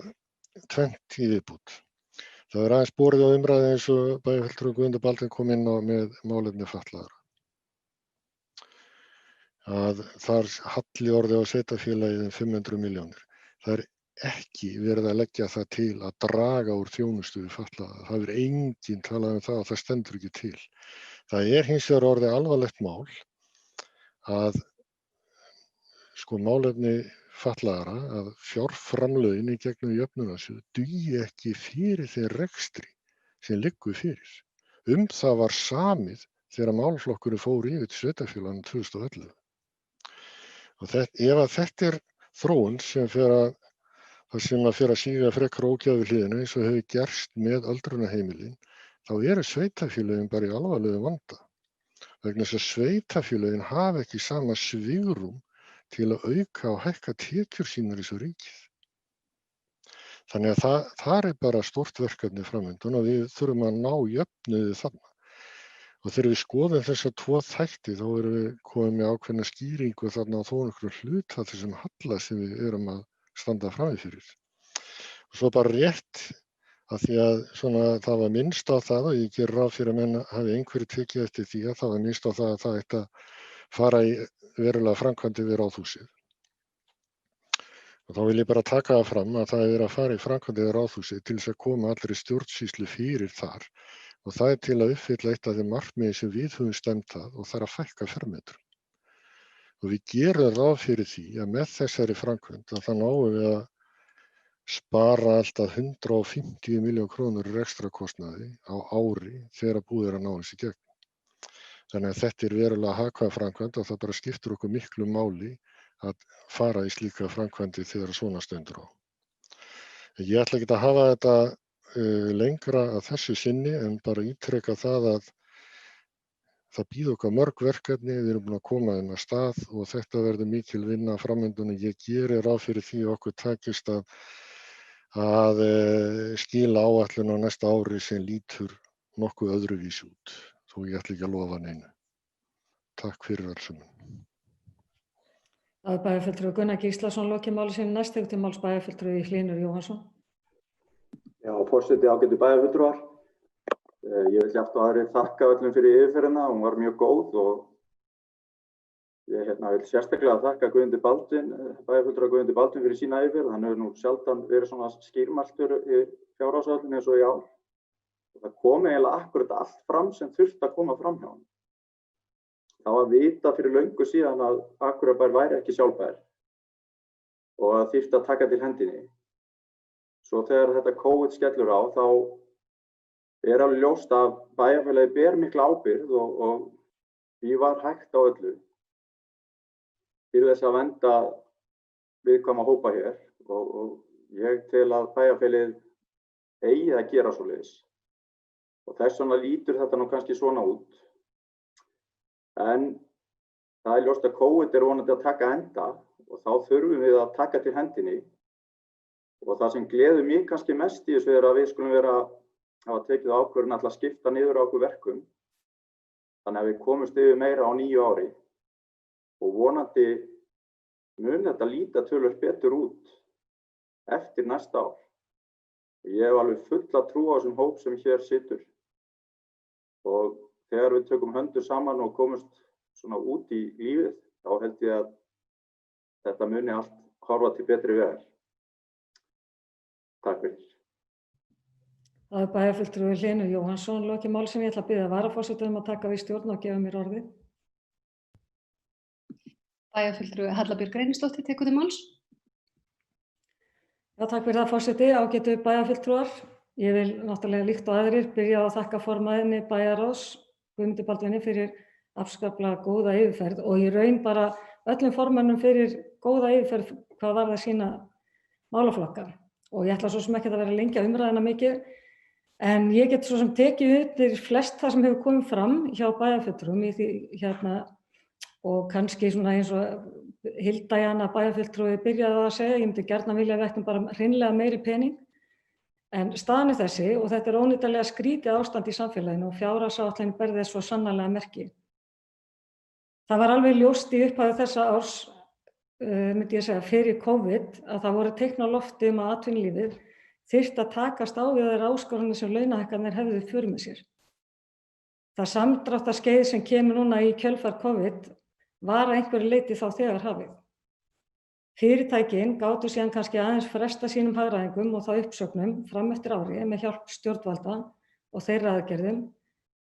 tvennt í viðbót. Það aðeins borið á umræðu eins og bæjarfulltrúi Guðmundur Baldvin kom inn á með málefni fatlaðra. Að þar halli orðið á sveitarfélagið 500 milljónir. Það ekki verið að leggja það til að draga úr þjónustu við fatlaða. Það hefur enginn talað um það og það stendur ekki til. Það hins vegar orðið alvarlegt mál að málefni fatlaðra að fjárframlögin í gegnum jöfnunarsjóð dugi ekki fyrir þeir rekstri sem liggur fyrir. Það var samið þegar málflokkurinn fór yfir til sveitarfélaganna 2011. Og ef þetta þróun sem fer að síga frekar ógæfu hliðina eins og hefur gerst með öldrunarheimilin, þá eru sveitarfélögin bara í alvarlegum vanda. Vegna þess að sveitarfélögin hafa ekki sama svigrúm til að auka og hækka tekjur sínar í svo ríkið. Þannig að það bara stórt verkefni framöndan og við þurfum að ná jöfnuði þarna. Og þegar við skoðum þessa tvo þætti þá erum við komið með ákveðna skýringu þarna á þó nokkrum hluta þessum halla sem við erum að standa frammi fyrir. Og svo bara rétt að því að það var minnst á það og ég geri ráð fyrir að menn hafi einhverju tekið eftir því að það var minnst á það að það ætti að fara í verulega framkvæmdir við Ráðhúsið. Og þá vil ég bara taka það fram að það verið að fara í framkvæmdir við Ráðhúsið til þess að koma allri stjórnsýslu fyrir þar. Og það til að uppfylla eitt af þeim markmiði sem við höfum stefnt og það að fækka fermetrum. Og við gerum ráð fyrir því að með þessari framkvæmd að það náum við að spara alltaf 150 milljón krónur í rekstrakostnaði á ári þegar búið að ná þessi gegn. Þannig að þetta verulega hagkvæm framkvæmd og það bara skiptir okkur miklu máli að fara í slíka framkvæmdi þegar svona stendur á. Ég ætla ekki að hafa þetta lengra að þessu sinni en bara ítreka það að það býður okkar mörg verkefni, við erum búin að koma inn á stað og þetta verður mikil vinna framöndan og ég geri ráð fyrir því okkur takist að skila áætlun á næsta ári sem lítur nokkuð öðruvísi út. Þó ég ætla ekki að lofa neinu. Takk fyrir allsum. Það bæjarfulltrúi Gunnar Gíslason lokið máli sínu næst til máls bæjarfulltrúi Hlynur Jóhannsson. Já, forseti ágætu bæjarfulltrúar. Ég vil aftur aðri þakka öllum fyrir yfirferðina, hún var mjög góð og ég vil sérstaklega þakka bæjarfulltrúa Guðmundi Baldvin fyrir sína yfirferð. Hann hefur nú sjaldan verið svona skýrmæltur í fjárhagsáætlun eins og í ár. Það kom eiginlega akkurat allt fram sem þurfti að koma fram hjá hann. Það var vita fyrir löngu síðan að Akureyrarbær væri ekki sjálfbær og að þyrfti að taka til hendinni. svo þegar þetta COVID skellur á, þá alveg ljóst að bæjarfélagið ber mikla ábyrgð og því var hægt á öllu til þess að vernda viðkvæma hópa hér og ég tel að bæjarfélagið eigi að gera svoleiðis. Og þess vegna lítur þetta nú kannski svona út. En það ljóst að COVID vonandi að taka enda og þá þurfum við að taka til hendinni. Og það sem gleður mig kannski mest í þessu að við skulum hafa tekið ákvörðun að skipta niður á okkur verkum. Þannig að við komumst yfir meira á 9 ári og vonandi mun þetta líta töluvert betur út eftir næsta ár. Ég hef alveg fulla trú á þessum hóp sem hér situr. Og þegar við tökum höndur saman og komumst svona út í lífið, þá held ég að þetta muni allt horfa til betri vegar. Takk fyrir. Það bæjarfulltrúi Hlynur Jóhannsson lokið máli sem ég ætla að biðja varaforseta að taka við stjórn og gefa mér orðið. Bæjarfulltrúi Halla Björk Reynisdóttir tekur til máls. Já, takk fyrir það forseti, ágætu bæjarfulltrúar. Ég vil náttúrulega líkt og aðrir byrja á að þakka formaðinni bæjarráðs Guðmundi Baldvini fyrir afskaplega góða yfirferð og í raun bara öllum formönnum fyrir góða yfirferð hvað varðar sína málaflokka. Og ég ætla svo sem ekki að vera lengi að umræðina mikið, en ég get svo sem tekið undir flest það sem hefur komið fram hjá bæjarfulltrúum í því og kannski svona eins og Hilda Jana bæjarfulltrúi byrjaði að segja, ég myndi gjarnan vilja að við ættum bara hreinlega meiri pening. En staðan þessi og þetta óneitanlega skrítið ástand í samfélaginu og fjárhagsáætlun ber þess svo sannarlega merki. Það var alveg ljóst í upphafi þessa árs, myndi ég segja, fyrir COVID að það voru teikn á lofti að atvinnulífið þyrfti að takast á við þær áskoranir sem launahækkanir hefðu för með sér. Það samdráttarskeið sem kemur núna í kjölfar COVID var að einhverju leyti þá þegar hafið. Fyrirtækin gátu síðan kannski aðeins fresta sínum hagræðingum og þá uppsögnum fram eftir ári með hjálp stjórnvalda og þeirra aðgerðum.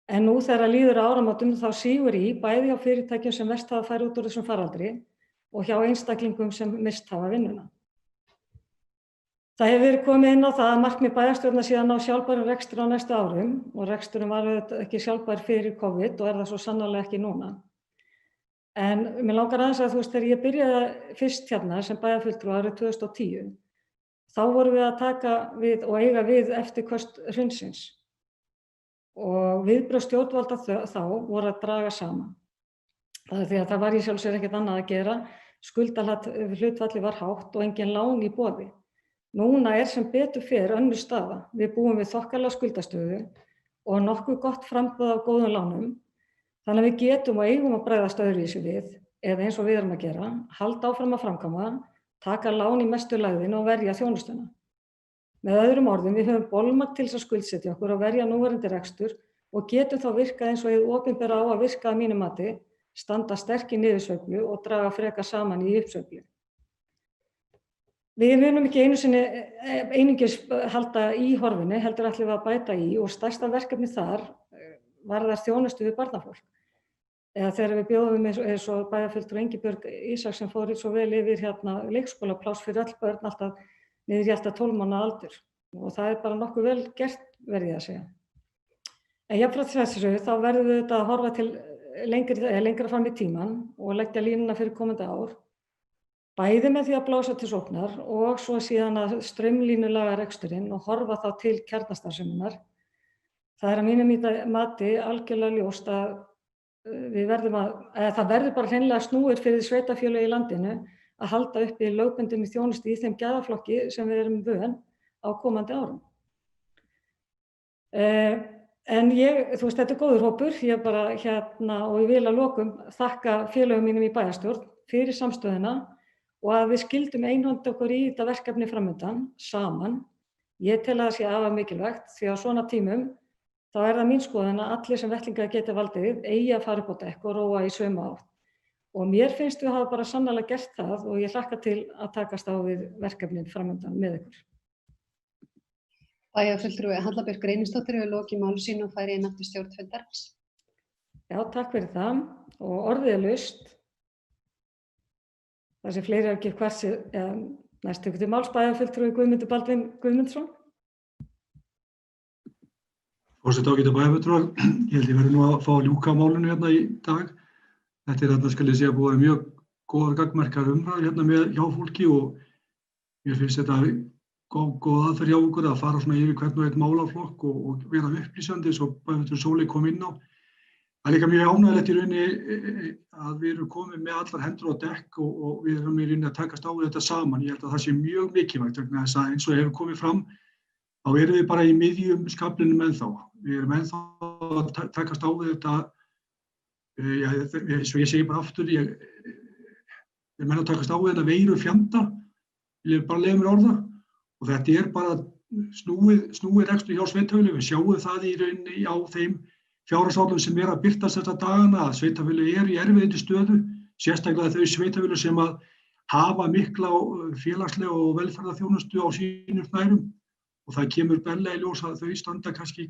En nú þegar líður á áramótum þá sígur í bæði hjá fyrirtækjum sem verst hafa farið út úr þessum faraldri og hjá einstaklingum sem misst hafa vinnuna. Það hefur verið komið inn á það að markmið bæjarstjórnar sé að ná sjálfbærum rekstri á næstu árum og reksturinn var ekki sjálfbær fyrir COVID og það svo sannarlega ekki núna. En mér langar aðeins að þegar ég byrjaði fyrst hérna sem bæjarfulltrúi árið 2010, þá vorum við að taka við og eiga við eftirköst hrunsins. Og viðbrögð stjórnvalda þá voru að draga saman. Það er því að það var í sjálfu sér ekkert annað að gera, hlutfallið var hátt og engin lán í boði. Núna sem betur fer önnur staða. Við búum við þokkalega skuldastöðu og nokkuð gott framboð af góðum lánum. Þannig að við getum og eigum að bregðast öðruvísi við, eða eins og við erum að gera, halda áfram að framkvæma, taka lán í mestu lægðina og verja þjónustuna. Með öðrum orðum, við höfum bolmagn til þess að skuldsetja okkur og verja núverandi rekstur og getum þá virkað eins og hið opinbera á að virka að mínu mati, standa sterk í niðursveiflu og draga frekar saman í uppsveiflu. Við munum ekki einungis halda í horfinu, heldur ætlum við að bæta í og stærsta verkefni þar varðar þjónustu við barnafólk. Eða þegar við bjóðum eins og bæjarfulltrúi Ingibjörg Ísaks sem fór svo vel yfir leikskólapláss fyrir öll börn alltaf niður í alltaf 12 mánaða aldur. Og það bara nokkuð vel gert, verð ég að segja. En jafnframt þessu þá verðum við þetta að horfa til lengra fram í tíman og leggja línuna fyrir komandi ár. Bæði með því að blása til sóknar og svo síðan að straumlínulaga reksturinn og horfa þá til kjarnastarfseminnar. Það að mínu mati algjörlega ljóst að það verður bara hreinlega snúið fyrir sveitarfélög í landinu að halda uppi lögbundinni þjónustu í þeim gæðaflokki sem við erum vön á komandi árum. En þetta góður hópur, ég bara og ég vil að lokum þakka félögum mínum í bæjarstjórn fyrir samstöðuna og að við skildum einhenda okkur í þetta verkefni framundan saman. Ég tel að það sé afar mikilvægt því á svona tímum þá það mín skoðun að allir sem vettlingar geta valdið eigi að fara upp á dekk og róa í sömu átt. Og mér finnst við hafa bara sannarlega gert það og ég hlakka til að takast á við verkefnin framundan með ykkur. Bæjarfulltrúi Halla Björk Reynisdóttir hefur lokið máli sínu og færi inn aftur stjórn fundarins. Já, takk fyrir það og orðið laust. Það sem fleiri hafa ekki Næst tekur til máls bæjarfulltrúi Guðmundur Baldvin Guðmundsson. Forseti, ágætu bæjarfulltrúar, ég held ég verði nú að fá að ljúka málinu hérna í dag. Þetta þarna skal ég segja búið að mjög góðar gagnmerkar umræður hérna með hjá fólki og mér finnst þetta góð aðferð hjá okkur að fara svona yfir hvern og einn málaflokk og vera upplýsandi eins og bæjarfulltrúi Sóley kom inn á. Það líka mjög ánægjulegt í rauninni að við erum komin með allar hendur á dekk og við erum í rauninni að takast á við þetta saman. Ég held að það sé mjög mikilvægt vegna þess að eins og hefur komið fram, þá erum við bara í miðjum skaflinum ennþá. Við erum ennþá að takast á við þetta, eins og ég segi bara aftur, við erum að takast á við þetta veirufjanda, ég bara leyfa mér orða, og þetta bara snúið rekstur hjá sveitarfélögum. Við sjáum það í rauninni á þeim fjárhagsáætlunum sem að birtast þessa dagana að sveitarfélög í erfiðri stöðu, sérstaklega þau sveitarfélög sem að hafa mikla félagslega og velferðarþjónustu á sínum snærum og það kemur berlega í ljós að þau standa kannski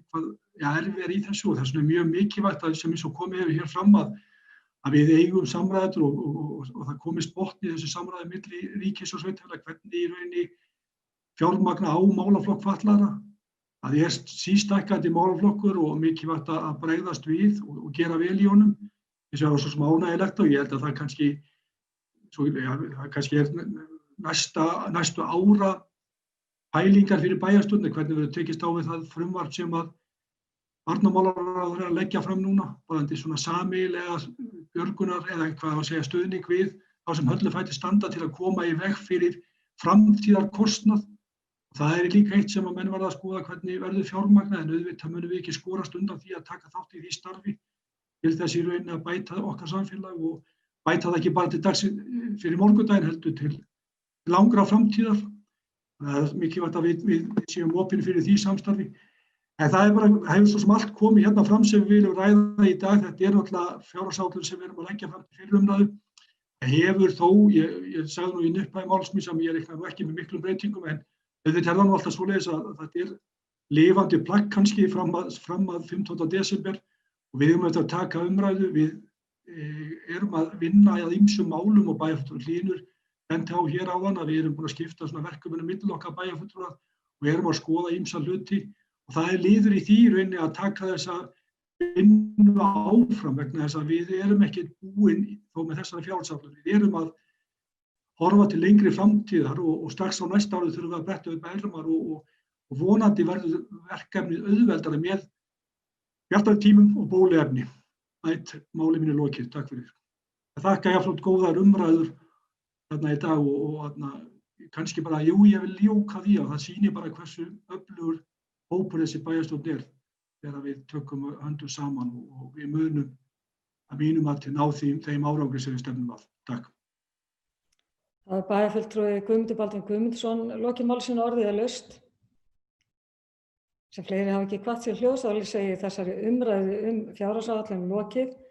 erfiðar í þessu og þess vegna mjög mikilvægt að sem eins og komið hefur hér fram að við eigum samræður og það komist botn í þessu samræði milli ríkis og sveitarfélaga hvernig í rauninni fjármagna á málaflokk fatlaðra. Það sístækkandi málaflokkur og mikilvægt að bregðast við og gera vel í honum. Þess vegna svo sem ánægjulegt og ég held að það kannski næstu ára pælingar fyrir bæjarstjórnir, hvernig verður tekist á við það frumvarp sem að barnamálaráðherra er að leggja fram núna, varðandi svona sameiginlega björgunar eða hvað að segja stuðning við þá sem höllum fæti standa til að koma í veg fyrir framtíðarkostnað. Það líka eitt sem að menn verða að skoða hvernig verður fjármagnað en auðvitað munum við ekki skorast undan því að taka þátt í því starfi til þess í rauninni að bæta okkar samfélag og bæta það ekki bara til dags fyrir morgundaginn heldur til langra framtíðar. Það er mikilvægt að við séum opin fyrir því samstarfi. En það hefur svo sem allt komið hérna fram sem við viljum ræða í dag. Þetta náttúrulega fjárhagsáætlun sem við erum að leggja fram til fyrir umræðu. Það hefur þó, ég sagði nú í upphafi máls míns að ég reiknaði nú ekki með miklum breytingum en auðvitað það nú alltaf svoleiðis að þetta lifandi plagg kannski fram að 15. desember og við erum auðvitað að taka umræðu, við erum að vinna að ýmsum málum og bæjarfulltrúi Hlynur benti á hér áðan að við erum búin að skipta svona verkefnum milli okkar bæjarfulltrúa og erum að skoða ýmsa hluti og það liður í því í rauninni að taka þessa vinnu áfram vegna þess að við erum ekki búin þó með þessari fjárhagsáætlun. Við erum að horfa til lengri framtíðar og strax á næsta árið þurfum við að bretta upp ermar og vonandi verður verkefnið auðveldara með bjartari tímum og bóluefni. Máli mínu lokið, takk fyrir. Ég þakka jafnframt góðar umræður þarna í dag og kannski bara, ég vil ljúka því að það sýnir bara hversu öflugur hópur þessi bæjarstjórn þegar við tökum höndum saman og við munum að mínum að ná þeim árangri sem við stefnum að. Takk. Það bæjarfulltrúi Guðmundur Baldvin Guðmundsson lokið máli sínu orðið laust. Sem fleiri hafa ekki hvatt sér hljóðs, þá vil ég segja þessari umræðu fjárhagsáætlun lokið.